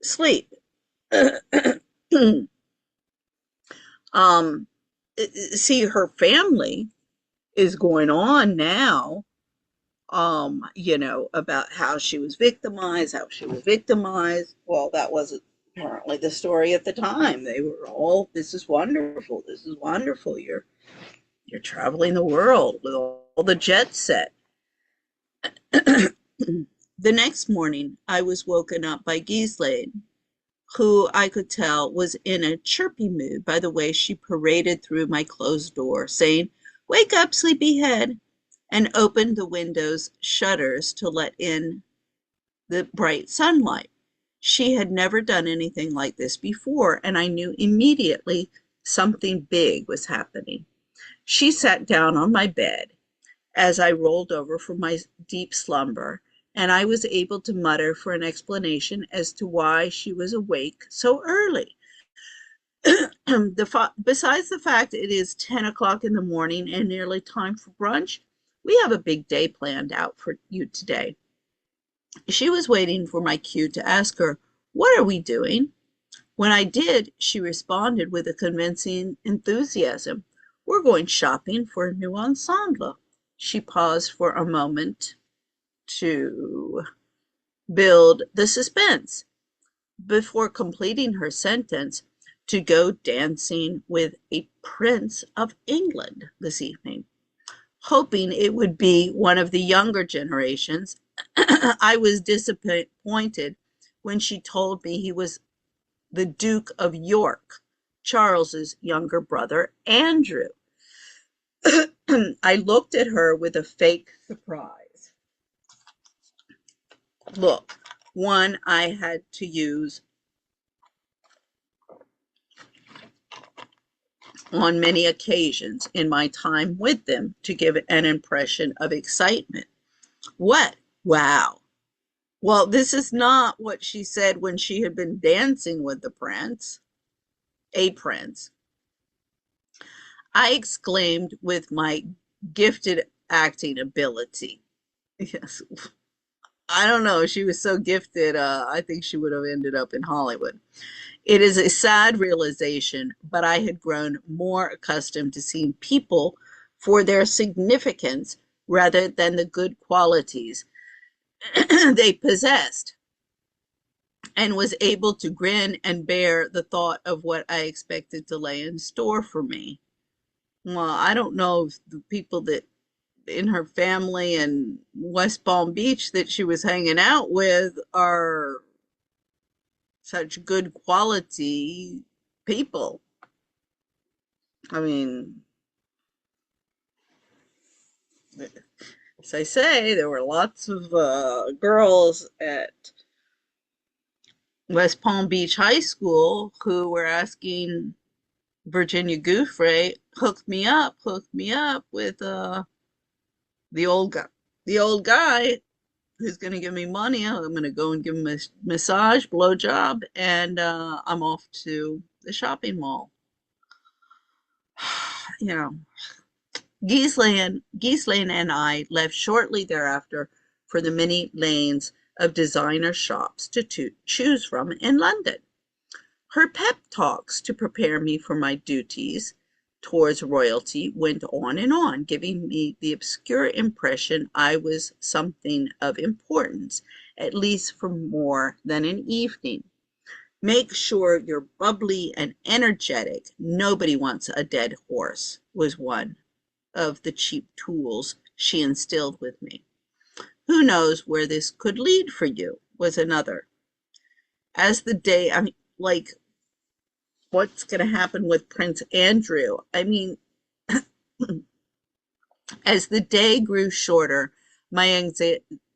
sleep. um, See, her family is going on now, about how she was victimized, Well, that wasn't apparently the story at the time. They were all, this is wonderful, you're traveling the world with all the jet set. The next morning, I was woken up by Ghislaine, who I could tell was in a chirpy mood by the way she paraded through my closed door, saying, "Wake up, sleepyhead," and opened the window's shutters to let in the bright sunlight. She had never done anything like this before, and I knew immediately something big was happening. She sat down on my bed as I rolled over from my deep slumber, and I was able to mutter for an explanation as to why she was awake so early. Besides the fact it is 10 o'clock in the morning and nearly time for brunch, we have a big day planned out for you today. She was waiting for my cue to ask her, "What are we doing?" When I did, she responded with a convincing enthusiasm. "We're going shopping for a new ensemble." She paused for a moment to build the suspense before completing her sentence, "To go dancing with a Prince of England this evening." Hoping it would be one of the younger generations, I was disappointed when she told me he was the Duke of York, Charles's younger brother, Andrew. I looked at her with a fake surprise. Look, one I had to use on many occasions in my time with them to give an impression of excitement. What? Wow. Well, this is not what she said when she had been dancing with the prince, a prince. I exclaimed with my gifted acting ability. Yes, I don't know. She was so gifted. I think she would have ended up in Hollywood. It is a sad realization, but I had grown more accustomed to seeing people for their significance rather than the good qualities they possessed, and was able to grin and bear the thought of what I expected to lay in store for me. Well, I don't know if the people that in her family in West Palm Beach that she was hanging out with are such good quality people. I mean, as I say, there were lots of girls at West Palm Beach High School who were asking Virginia Guiffre, hook me up with the old guy, the old guy who's going to give me money. I'm going to go and give him a massage, blow job, and I'm off to the shopping mall. You know, Ghislaine and I left shortly thereafter for the many lanes of designer shops to choose from in London. Her pep talks to prepare me for my duties towards royalty went on and on, giving me the obscure impression I was something of importance, at least for more than an evening. Make sure you're bubbly and energetic. Nobody wants a dead horse, was one of the cheap tools she instilled with me. Who knows where this could lead for you, was another. As the day, I mean, like, what's going to happen with Prince Andrew? I mean, as the day grew shorter, my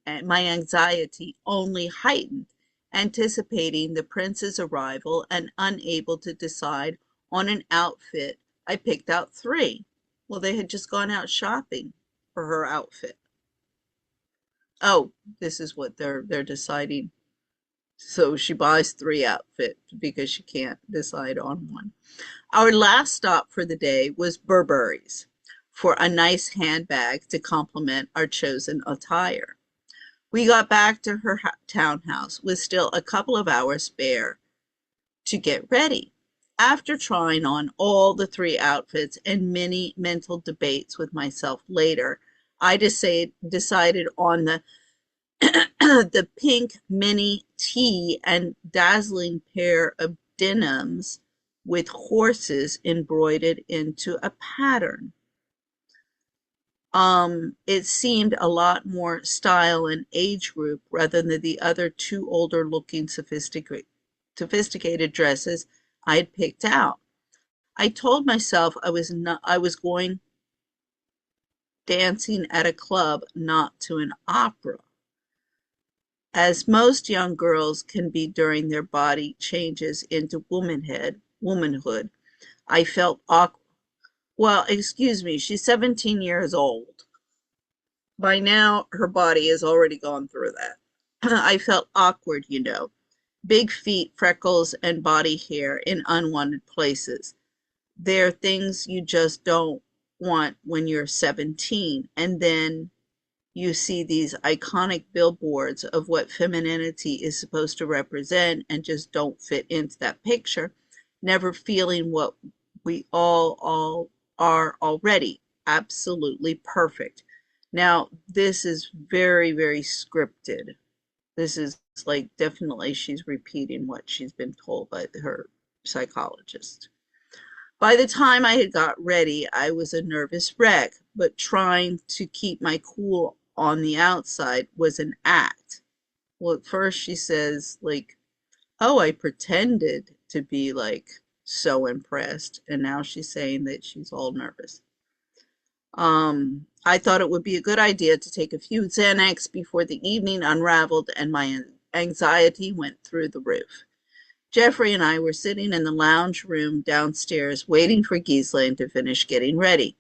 anxiety only heightened, anticipating the prince's arrival and unable to decide on an outfit. I picked out three. Well, they had just gone out shopping for her outfit. Oh, this is what they're deciding. So she buys three outfits because she can't decide on one. Our last stop for the day was Burberry's for a nice handbag to complement our chosen attire. We got back to her townhouse with still a couple of hours spare to get ready. After trying on all the three outfits and many mental debates with myself later, I decided on the the pink mini tee and dazzling pair of denims with horses embroidered into a pattern. It seemed a lot more style and age group rather than the other two older looking sophisticated dresses I had picked out. I told myself I was going dancing at a club, not to an opera. As most young girls can be during their body changes into womanhood, I felt awkward. Well, excuse me, she's 17 years old. By now, her body has already gone through that. I felt awkward, you know. Big feet, freckles, and body hair in unwanted places. They're things you just don't want when you're 17. And then you see these iconic billboards of what femininity is supposed to represent and just don't fit into that picture, never feeling what we all are already, absolutely perfect. Now, this is very, very scripted. This is like definitely she's repeating what she's been told by her psychologist. By the time I had got ready, I was a nervous wreck, but trying to keep my cool on the outside was an act. Well, at first she says, like, oh, I pretended to be like so impressed, and now she's saying that she's all nervous. I thought it would be a good idea to take a few Xanax before the evening unraveled and my anxiety went through the roof. Jeffrey and I were sitting in the lounge room downstairs waiting for Ghislaine to finish getting ready.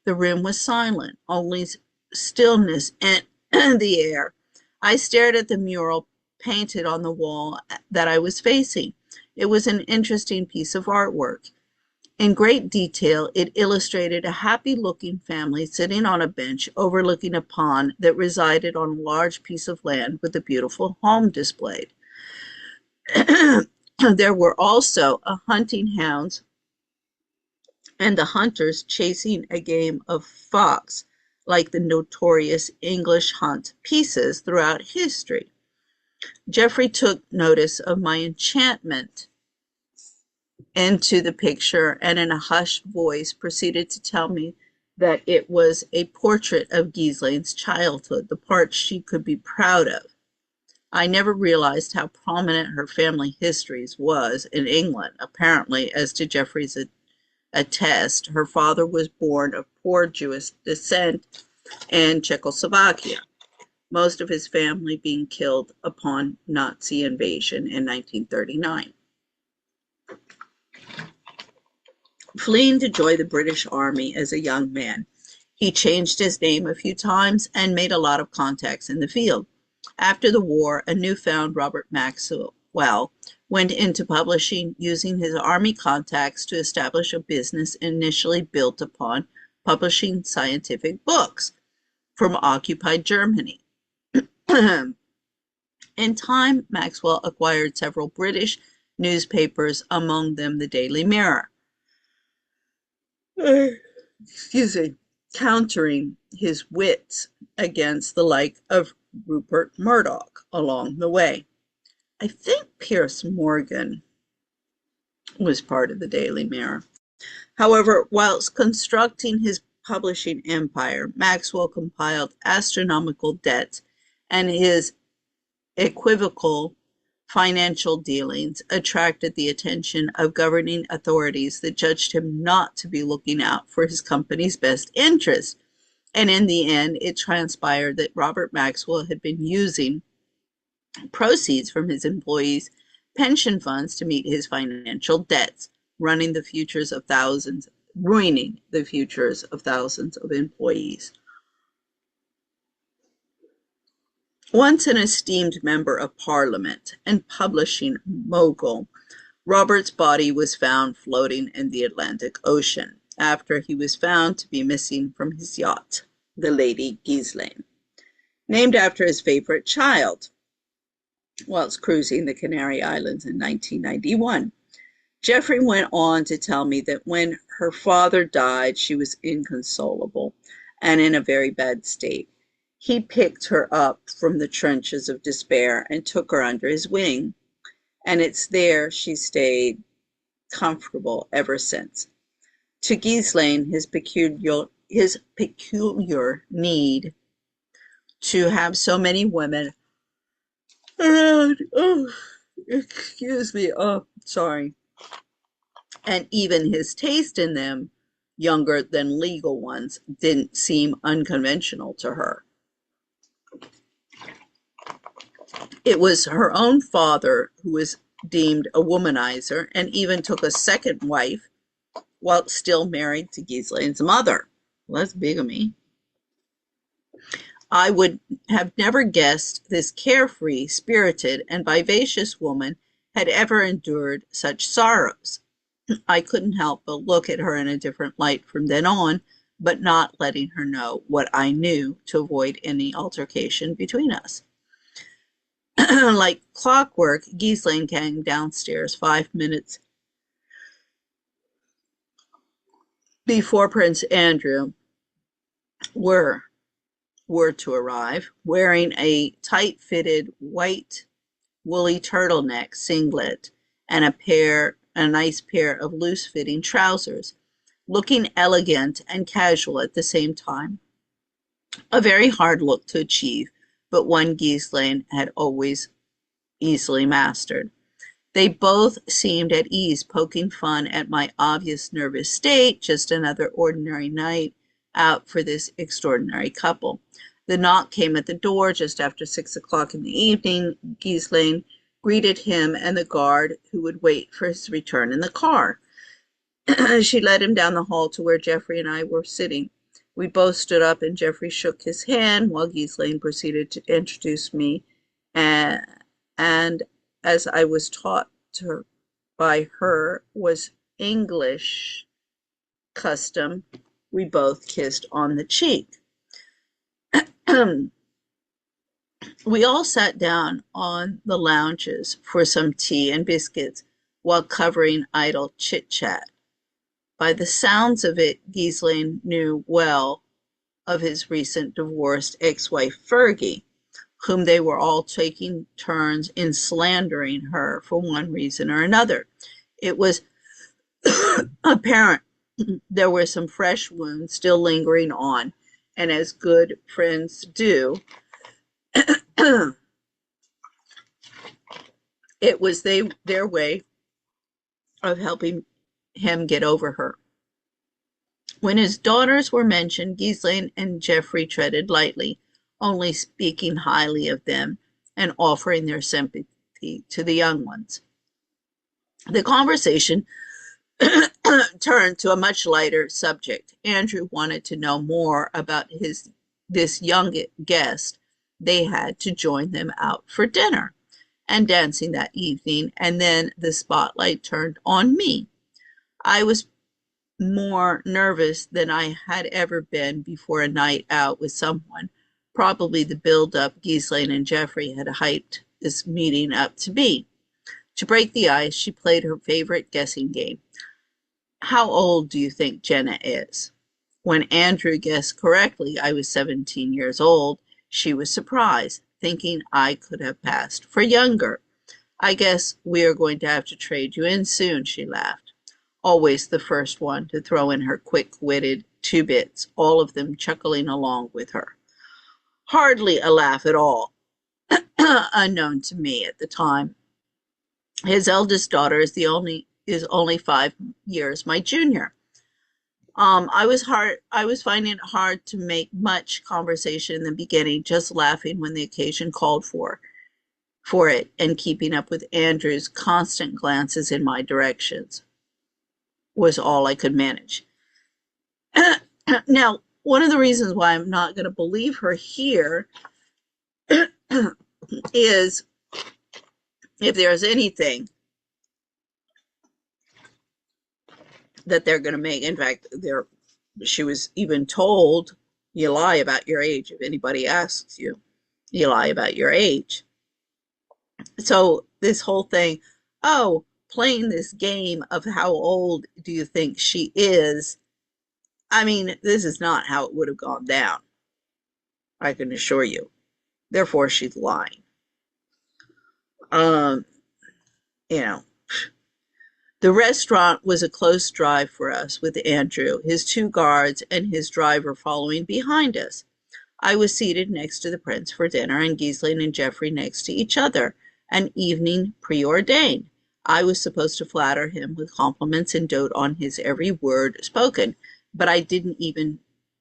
The room was silent, only stillness and the air. I stared at the mural painted on the wall that I was facing. It was an interesting piece of artwork. In great detail, it illustrated a happy-looking family sitting on a bench overlooking a pond that resided on a large piece of land with a beautiful home displayed. There were also hunting hounds and the hunters chasing a game of fox, like the notorious English hunt pieces throughout history. Jeffrey took notice of my enchantment into the picture and in a hushed voice proceeded to tell me that it was a portrait of Ghislaine's childhood, the part she could be proud of. I never realized how prominent her family history was in England. Apparently, as to Jeffrey's attest, her father was born of poor Jewish descent in Czechoslovakia, most of his family being killed upon Nazi invasion in 1939. Fleeing to join the British Army as a young man, he changed his name a few times and made a lot of contacts in the field. After the war, a newfound Robert Maxwell went into publishing, using his army contacts to establish a business initially built upon publishing scientific books from occupied Germany. In time, Maxwell acquired several British newspapers, among them the Daily Mirror. Excuse me, countering his wits against the like of Rupert Murdoch along the way. I think Piers Morgan was part of the Daily Mirror. However, whilst constructing his publishing empire, Maxwell compiled astronomical debts, and his equivocal financial dealings attracted the attention of governing authorities that judged him not to be looking out for his company's best interest. And in the end, it transpired that Robert Maxwell had been using proceeds from his employees' pension funds to meet his financial debts, ruining the futures of thousands of employees. Once an esteemed member of Parliament and publishing mogul, Robert's body was found floating in the Atlantic Ocean after he was found to be missing from his yacht, the Lady Ghislaine, named after his favorite child, whilst cruising the Canary Islands in 1991. Geoffrey went on to tell me that when her father died, she was inconsolable and in a very bad state. He picked her up from the trenches of despair and took her under his wing, and it's there she stayed comfortable ever since. To Ghislaine, his peculiar need to have so many women around, and even his taste in them, younger than legal ones, didn't seem unconventional to her. It was her own father who was deemed a womanizer and even took a second wife while still married to Ghislaine's mother. Well, that's bigamy. I would have never guessed this carefree, spirited, and vivacious woman had ever endured such sorrows. I couldn't help but look at her in a different light from then on, but not letting her know what I knew to avoid any altercation between us. Like clockwork, Ghislaine came downstairs 5 minutes before Prince Andrew were to arrive, wearing a tight-fitted white woolly turtleneck singlet and a nice pair of loose-fitting trousers, looking elegant and casual at the same time. A very hard look to achieve, but one Ghislaine had always easily mastered. They both seemed at ease, poking fun at my obvious nervous state, just another ordinary night out for this extraordinary couple. The knock came at the door just after 6 o'clock in the evening. Ghislaine greeted him and the guard who would wait for his return in the car. She led him down the hall to where Geoffrey and I were sitting. We both stood up and Geoffrey shook his hand while Ghislaine proceeded to introduce me, and as I was taught by her was English custom, we both kissed on the cheek. We all sat down on the lounges for some tea and biscuits while covering idle chit-chat. By the sounds of it, Ghislaine knew well of his recent divorced ex-wife Fergie, whom they were all taking turns in slandering her for one reason or another. It was apparent there were some fresh wounds still lingering on, and as good friends do, it was their way of helping him get over her. When his daughters were mentioned, Ghislaine and Geoffrey treaded lightly, only speaking highly of them and offering their sympathy to the young ones. The conversation turned to a much lighter subject. Andrew wanted to know more about this young guest they had to join them out for dinner and dancing that evening, and then the spotlight turned on me. I was more nervous than I had ever been before a night out with someone. Probably the build-up Ghislaine and Geoffrey had hyped is meeting up to be. To break the ice, she played her favorite guessing game. How old do you think Jenna is? When Andrew guessed correctly I was 17 years old, she was surprised, thinking I could have passed for younger. I guess we are going to have to trade you in soon, she laughed. Always the first one to throw in her quick-witted two bits, all of them chuckling along with her. Hardly a laugh at all, unknown to me at the time. His eldest daughter is only 5 years my junior. I was finding it hard to make much conversation in the beginning, just laughing when the occasion called for it, and keeping up with Andrew's constant glances in my directions was all I could manage. Now, one of the reasons why I'm not going to believe her here is if there's anything that they're going to make. In fact, she was even told, you lie about your age. If anybody asks you, you lie about your age. So this whole thing, oh, playing this game of how old do you think she is? I mean, this is not how it would have gone down, I can assure you. Therefore, she's lying. Um, you know, the restaurant was a close drive for us, with Andrew, his two guards, and his driver following behind us. I was seated next to the prince for dinner, and Ghislaine and Geoffrey next to each other, an evening preordained. I was supposed to flatter him with compliments and dote on his every word spoken, but I didn't even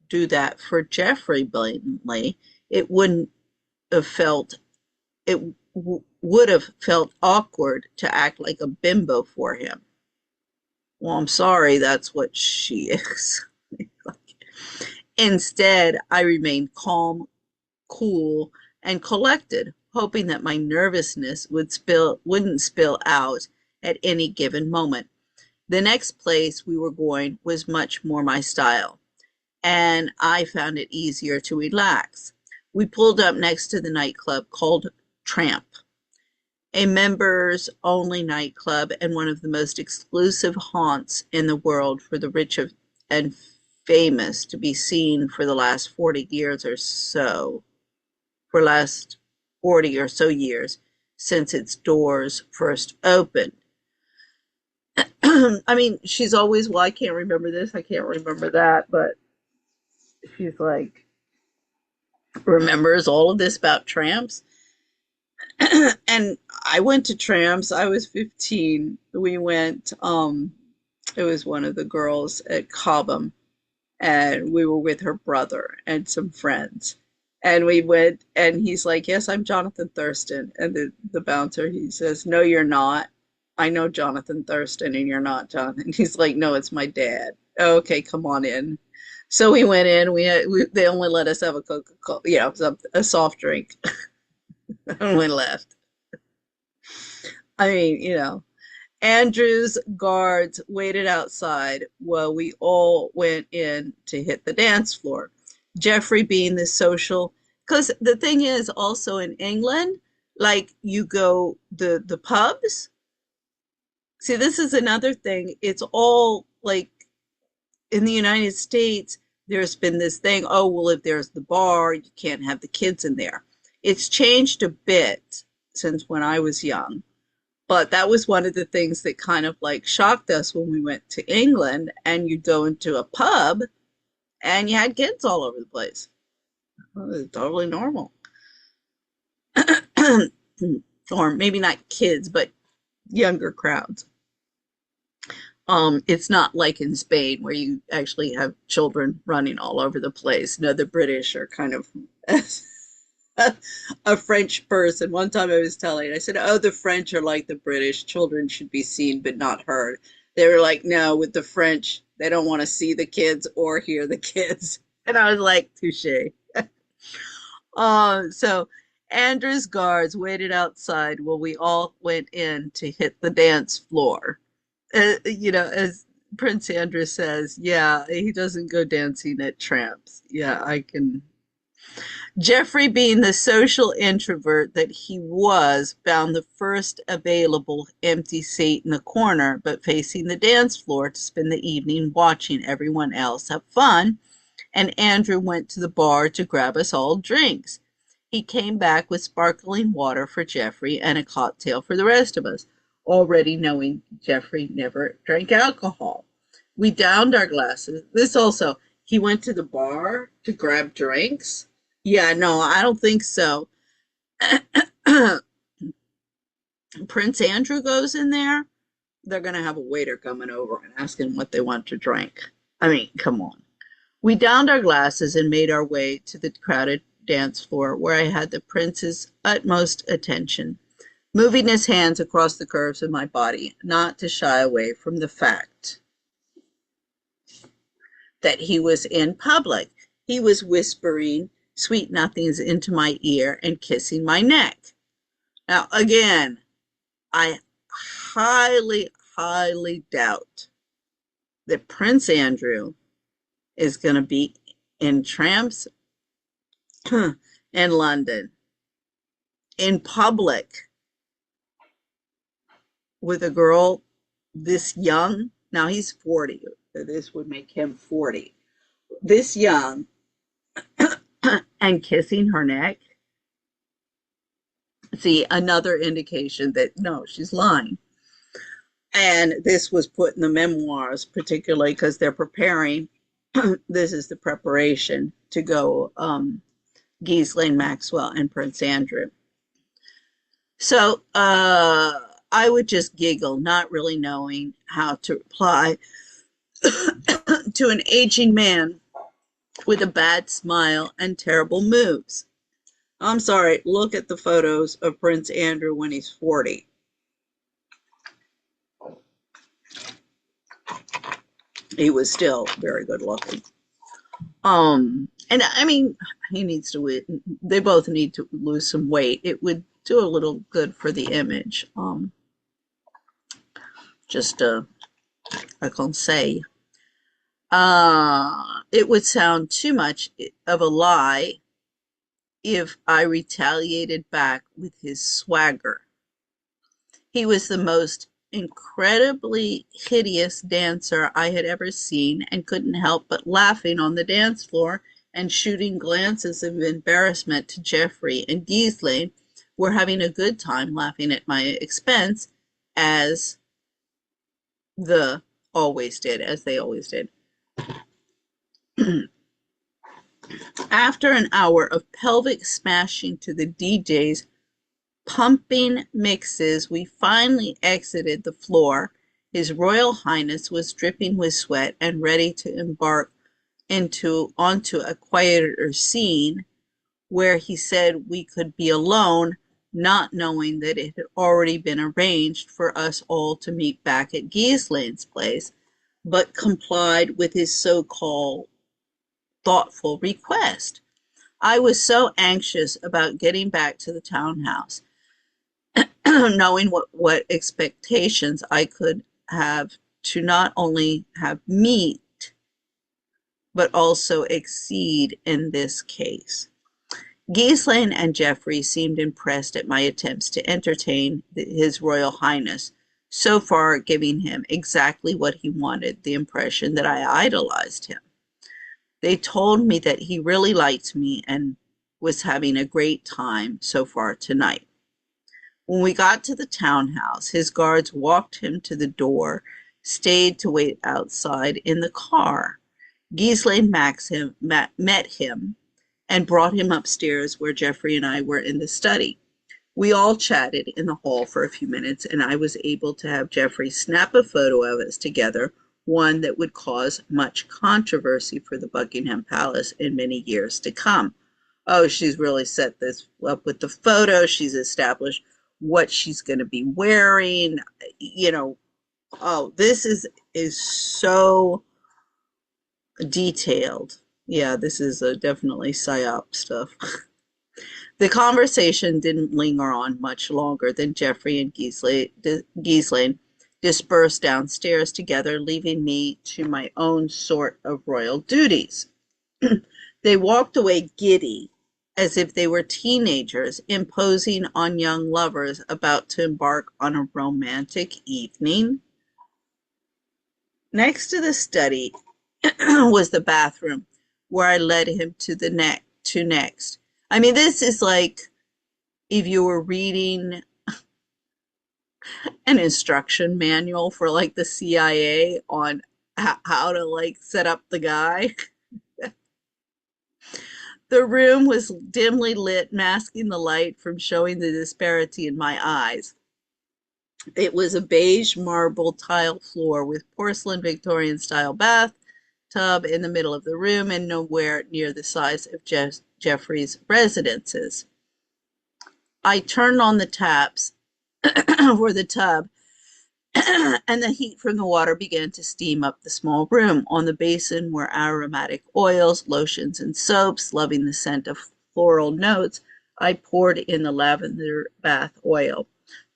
do that for Geoffrey blatantly. It wouldn't have felt it would have felt awkward to act like a bimbo for him. Well, I'm sorry, that's what she is. Instead, I remained calm, cool, and collected, hoping that my nervousness wouldn't spill out at any given moment. The next place we were going was much more my style, and I found it easier to relax. We pulled up next to the nightclub called Tramp, a members-only nightclub and one of the most exclusive haunts in the world for the rich and famous to be seen for the last 40 years or so, for last 40 or so years since its doors first opened. I mean, she's always, well, I can't remember this, I can't remember that, but she's like, remembers all of this about tramps. And I went to tramps. I was 15. We went, it was one of the girls at Cobham, and we were with her brother and some friends. And we went, and he's like, yes, I'm Jonathan Thurston. And the bouncer, he says, no, you're not. I know Jonathan Thurston, and you're not Jonathan. He's like, no, it's my dad. Okay, come on in. So we went in. They only let us have a Coca-Cola, a soft drink, and we left. I mean, Andrew's guards waited outside while we all went in to hit the dance floor. Geoffrey being the social, because the thing is also in England, like you go the pubs. See, this is another thing. It's all like in the United States, there's been this thing, oh, well, if there's the bar, you can't have the kids in there. It's changed a bit since when I was young. But that was one of the things that kind of like shocked us when we went to England, and you go into a pub and you had kids all over the place. Well, it's totally normal. Or maybe not kids, but younger crowds. It's not like in Spain where you actually have children running all over the place. No, the British are kind of a French person. One time I was telling, I said, oh, the French are like the British. Children should be seen but not heard. They were like, no, with the French, they don't want to see the kids or hear the kids. And I was like, touche. So Andrew's guards waited outside while we all went in to hit the dance floor. As Prince Andrew says, yeah, he doesn't go dancing at tramps. Yeah, I can Jeffrey, being the social introvert that he was, found the first available empty seat in the corner, but facing the dance floor to spend the evening watching everyone else have fun, and Andrew went to the bar to grab us all drinks. He came back with sparkling water for Jeffrey and a cocktail for the rest of us, already knowing Jeffrey never drank alcohol. We downed our glasses. This also, he went to the bar to grab drinks. Yeah, no, I don't think so. Prince Andrew goes in there, they're going to have a waiter coming over and asking what they want to drink. I mean, come on. We downed our glasses and made our way to the crowded dance floor where I had the prince's utmost attention, moving his hands across the curves of my body, not to shy away from the fact that he was in public. He was whispering sweet nothings into my ear and kissing my neck. Now, again, I highly, highly doubt that Prince Andrew is going to be in tramps in London in public with a girl this young. Now he's 40. This would make him 40. This young and kissing her neck. See, another indication that no, she's lying. And this was put in the memoirs, particularly because they're preparing. This is the preparation to go Ghislaine, Maxwell, and Prince Andrew. So I would just giggle, not really knowing how to reply to an aging man with a bad smile and terrible moves. I'm sorry, look at the photos of Prince Andrew when he's 40. He was still very good looking. And I mean, he needs to, they both need to lose some weight. It would do a little good for the image. Just I can say. It would sound too much of a lie if I retaliated back with his swagger. He was the most incredibly hideous dancer I had ever seen and couldn't help but laughing on the dance floor and shooting glances of embarrassment to Jeffrey and Ghislaine were having a good time laughing at my expense as they always did. After an hour of pelvic smashing to the DJ's pumping mixes, we finally exited the floor. His Royal Highness was dripping with sweat and ready to embark onto a quieter scene where he said we could be alone, not knowing that it had already been arranged for us all to meet back at Ghislaine's place, but complied with his so-called thoughtful request. I was so anxious about getting back to the townhouse, knowing what expectations I could have to not only have meet, but also exceed in this case. Ghislaine and Jeffrey seemed impressed at my attempts to entertain His Royal Highness, so far giving him exactly what he wanted, the impression that I idolized him. They told me that he really liked me and was having a great time so far tonight. When we got to the townhouse, his guards walked him to the door, stayed to wait outside in the car. Ghislaine met him and brought him upstairs where Jeffrey and I were in the study. We all chatted in the hall for a few minutes, and I was able to have Jeffrey snap a photo of us together, one that would cause much controversy for the Buckingham Palace in many years to come. Oh, she's really set this up with the photo. She's established what she's going to be wearing. You know, oh, this is so detailed. Yeah, this is definitely psyop stuff. The conversation didn't linger on much longer than Jeffrey and Ghislaine dispersed downstairs together, leaving me to my own sort of royal duties. They walked away giddy, as if they were teenagers imposing on young lovers about to embark on a romantic evening. Next to the study was the bathroom, where I led him to next. I mean, this is like if you were reading an instruction manual for like the CIA on how to like set up the guy. The room was dimly lit, masking the light from showing the disparity in my eyes. It was a beige marble tile floor with porcelain Victorian style bath tub in the middle of the room and nowhere near the size of Jeffrey's residences. I turned on the taps for the tub and the heat from the water began to steam up the small room. On the basin were aromatic oils, lotions, and soaps. Loving the scent of floral notes, I poured in the lavender bath oil,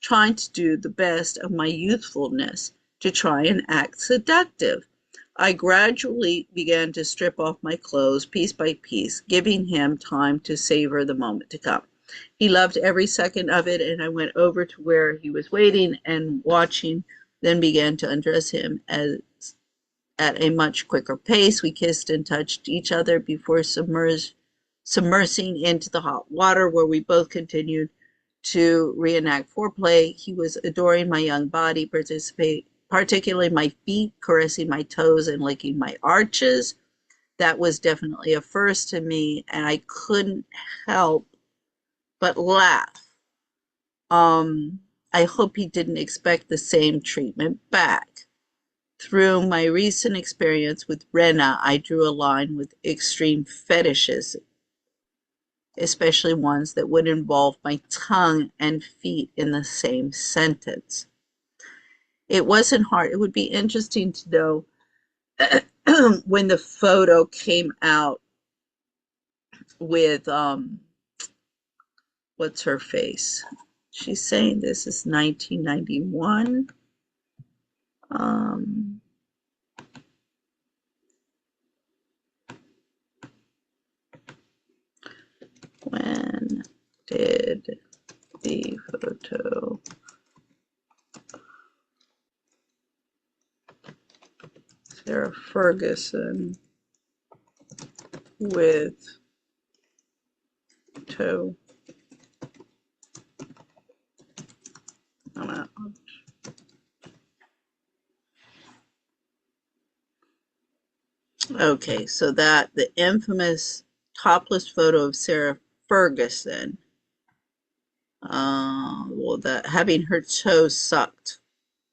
trying to do the best of my youthfulness to try and act seductive. I gradually began to strip off my clothes piece by piece, giving him time to savor the moment to come. He loved every second of it, and I went over to where he was waiting and watching, then began to undress him at a much quicker pace. We kissed and touched each other before submersing into the hot water, where we both continued to reenact foreplay. He was adoring my young body, particularly my feet, caressing my toes and licking my arches. That was definitely a first to me, and I couldn't help but laugh. I hope he didn't expect the same treatment back. Through my recent experience with Rena, I drew a line with extreme fetishes, especially ones that would involve my tongue and feet in the same sentence. It wasn't hard. It would be interesting to know when the photo came out with what's her face? She's saying this is 1991. When did the photo Sarah Ferguson with toe come out? Okay, so that the infamous topless photo of Sarah Ferguson, well, that having her toe sucked.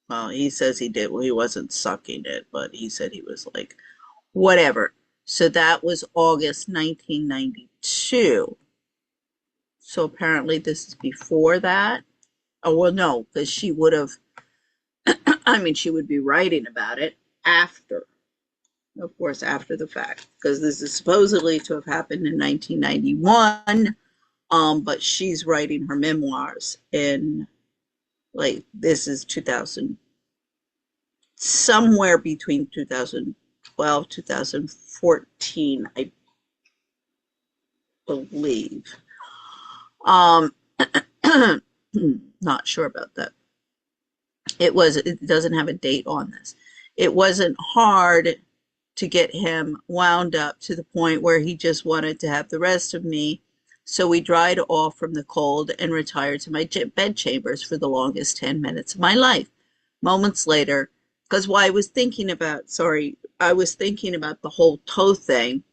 Well, he says he did. Well, he wasn't sucking it, but he said he was like, whatever. So that was August 1992. So apparently this is before that. Oh, well, no, because she would have, I mean, she would be writing about it after. Of course, after the fact, because this is supposedly to have happened in 1991, but she's writing her memoirs in, like, this is 2000, somewhere between 2012, 2014, I believe. Not sure about that. It doesn't have a date on this. It wasn't hard to get him wound up to the point where he just wanted to have the rest of me. So we dried off from the cold and retired to my bed chambers for the longest 10 minutes of my life. Moments later, because what I was thinking about the whole toe thing,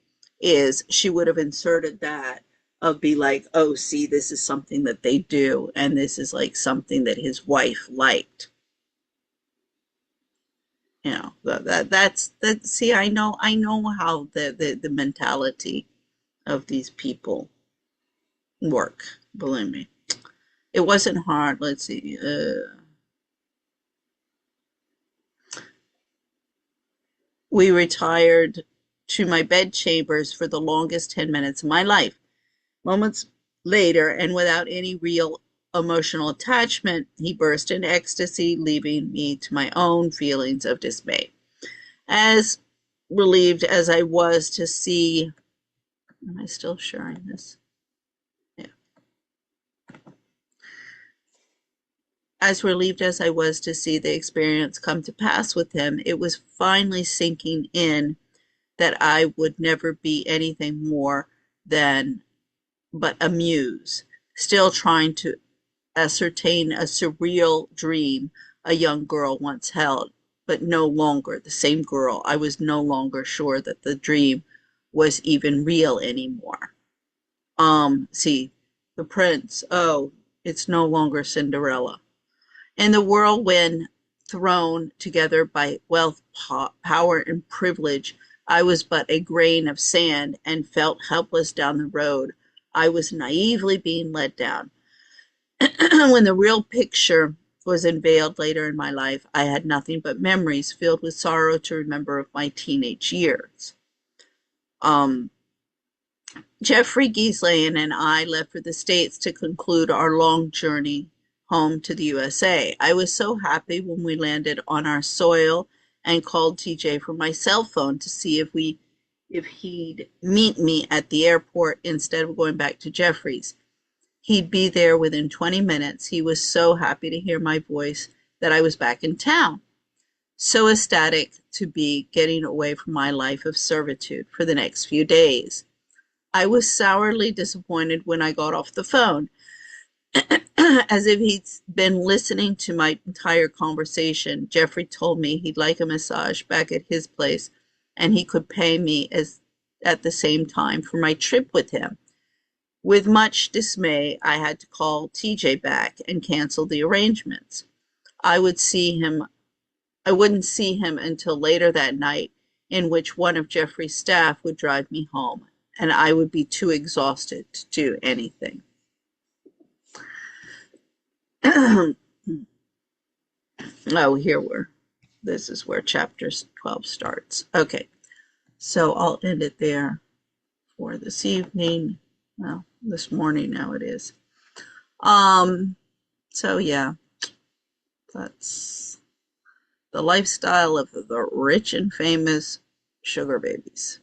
is she would have inserted that of be like, oh, see, this is something that they do, and this is like something that his wife liked. You know, that's that. See, I know how the mentality of these people work. Believe me, it wasn't hard. Let's see. We retired to my bed chambers for the longest 10 minutes of my life. Moments later, and without any real emotional attachment, he burst in ecstasy, leaving me to my own feelings of dismay. As relieved as I was to see Am I still sharing this? Yeah. As relieved as I was to see the experience come to pass with him, it was finally sinking in that I would never be anything more than but a muse, still trying to ascertain a surreal dream a young girl once held, but no longer the same girl. I was no longer sure that the dream was even real anymore. See, the prince, oh, it's no longer Cinderella. In the whirlwind thrown together by wealth, power, and privilege, I was but a grain of sand and felt helpless down the road I was naively being led down. When the real picture was unveiled later in my life, I had nothing but memories filled with sorrow to remember of my teenage years. Um, Jeffrey, Ghislaine, and I left for the States to conclude our long journey home to the USA. I was so happy when we landed on our soil and called TJ from my cell phone to see if he'd meet me at the airport instead of going back to Jeffrey's. He'd be there within 20 minutes. He was so happy to hear my voice that I was back in town. So ecstatic to be getting away from my life of servitude for the next few days. I was sourly disappointed when I got off the phone, as if he'd been listening to my entire conversation. Jeffrey told me he'd like a massage back at his place, and he could pay me at the same time for my trip with him. With much dismay, I had to call TJ back and cancel the arrangements. I would see him I wouldn't see him until later that night, in which one of Jeffrey's staff would drive me home, and I would be too exhausted to do anything. Oh, this is where chapter 12 starts. Okay, so I'll end it there for this evening. Well, this morning now it is. So yeah, that's the lifestyle of the rich and famous sugar babies.